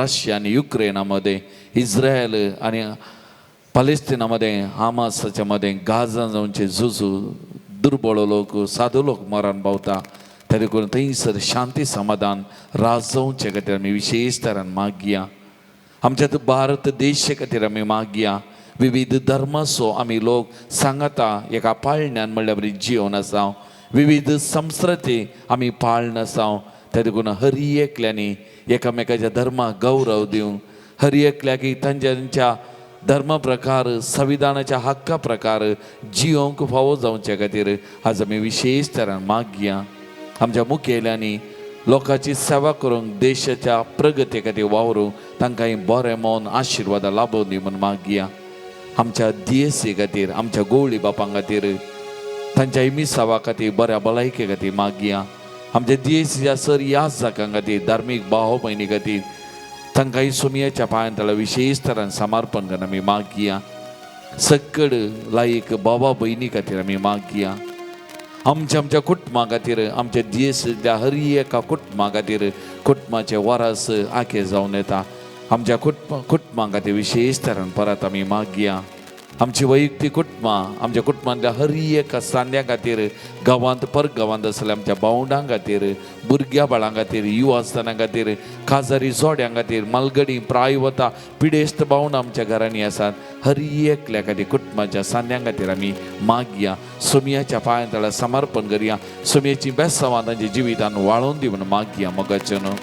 रशिया आनी युक्रेनामध्ये इस्रायल आनी पॅलेस्टिनामध्ये हामासाच्या मध्ये गाजा जावचे झुजू दुर्बळ लोक साधू लोक मरण पावता तरी करून थंयसर शांती समाधान राज जावचे खातीर आमी विशेष तरान मागया आमच्या भारत देशा खातीर आमी मागया विविध धर्माचो आमी लोक सांगता एका पाळण्यान म्हणल्या बरी जिवन आसा विविध संस्कृती आमी पाळण आसा तरी करून हर एकल्यानी एकामेकाच्या धर्माक गौरव दिवं हर एकल्याक तांच्या धर्म प्रकार संविधानाच्या हक्का प्रकार जियोंक फावो जावचे खातीर आज आमी विशेष तरान मागया आमच्या मुखेल्यांनी लोकांची सेवा करूंक देशाच्या प्रगती खातीर वावरूंक तांकां बरें मौन आशिर्वाद लाभूं दी म्हूण मागया आमच्या DSC खातीर आमच्या गवळी बापां खातीर तांच्या इमी सेवा खातीर बऱ्या भलायके खातीर मागया आमच्या DSCच्या सर यास जाकां खातीर धार्मीक भाव भयणी खातीर तांकां सुमयाच्या पांयतळा विशेष तरान समर्पण करून आमी मागया सक्कड लायक बाबा भयणी खातीर आमी मागया आमच्या कुटुंबा खातीर आमच्या DSCच्या हर एका कुटुंबा खातीर कुटुंबाचे वरस आखे जावन येता आमच्या कुटुंबा खातीर विशेष तरान परत आमी मागया आमची वैयक्तीक कुटुंबां आमच्या कुटुंबांतल्या हर एका सांद्या खातीर गांवांत परगांवांत आसलेल्या आमच्या भावंडां खातीर भुरग्या बाळां खातीर युवा आसतना खातीर काजारी जोड्यां खातीर मालगडी प्रायवता पिडेस्त भावंडां आमच्या घरांनी आसात हर एकल्या खातीर कुटुंबाच्या सांद्यां खातीर आमी मागया सुमयाच्या पांयतळा समर्पण करया सुमयाची बेसांवां तांच्या जिवितान वाळोवन दी म्हूण मागया मोगाचेनो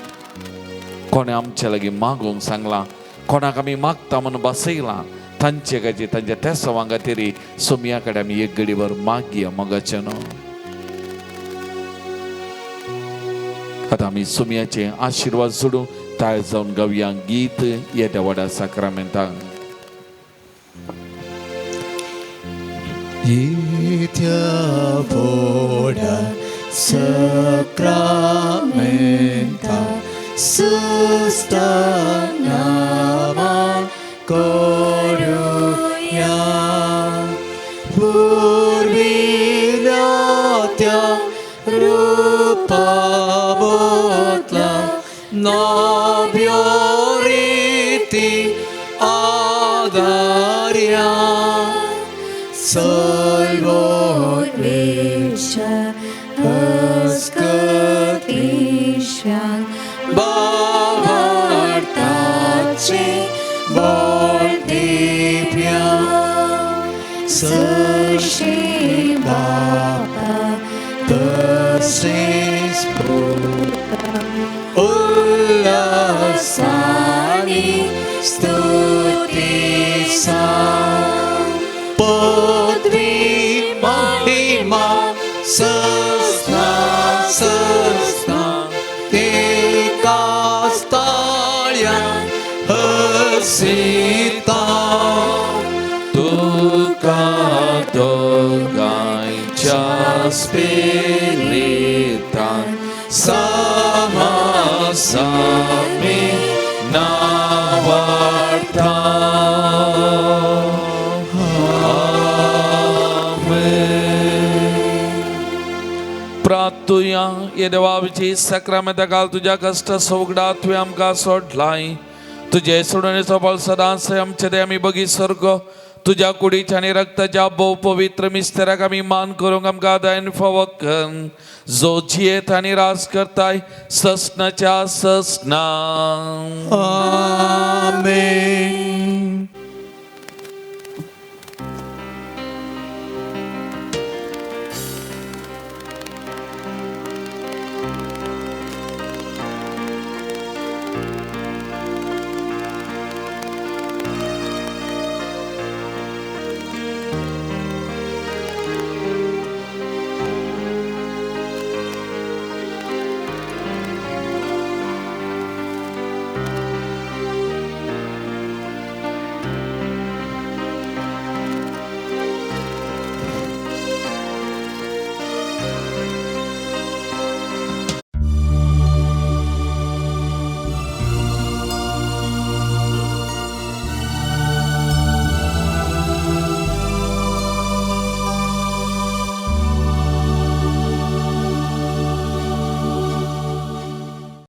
कोणे आमच्या लागीं मागोंक सांगलां कोणाक आमी मागता म्हणून बसयलां तांचे खातीर तांच्या त्या सवां खातीर सुमया कडेन आमी एक घडीभर मागया मोगाचेनो आतां आमी सुमयाचे आशिर्वाद सोडूं ताय जावन गावया गीत येद्या व्हडा साक्रामेंताक
येद्या व्हडा साक्रामेंताक सुस्ता नामा करूया पूर्विल्या त्या रूपाबोतला नव्यो रीती आदार्या सल्वोद्वेषा अस्कतीशान बावार्ताचे बोलदिव्या सशे बापा तसेच उल्लासानी स्तुतीसा पदवी महिमा सस्ना सस्ना एकाच ताळ्यान हसिता
तुका दोगांच्या स्पिरितान
sama
सामी नावार्था प्रार्थुया ये देवाविची सक्रमेंत काल तुझ्या कष्ट सवगडा तुवें आमकां सोडलाय तुझे सोडणेचो बळ सदांच आमचे ते आमी बगी सर्ग तुझ्या कुडीच्या आनी रक्ताच्या भोव पवित्र मिस्तेराक आमी मान करूंक आमकां दायन फावो कर जो जियेत आनी रास करताय ससनाच्या ससना
आमेन.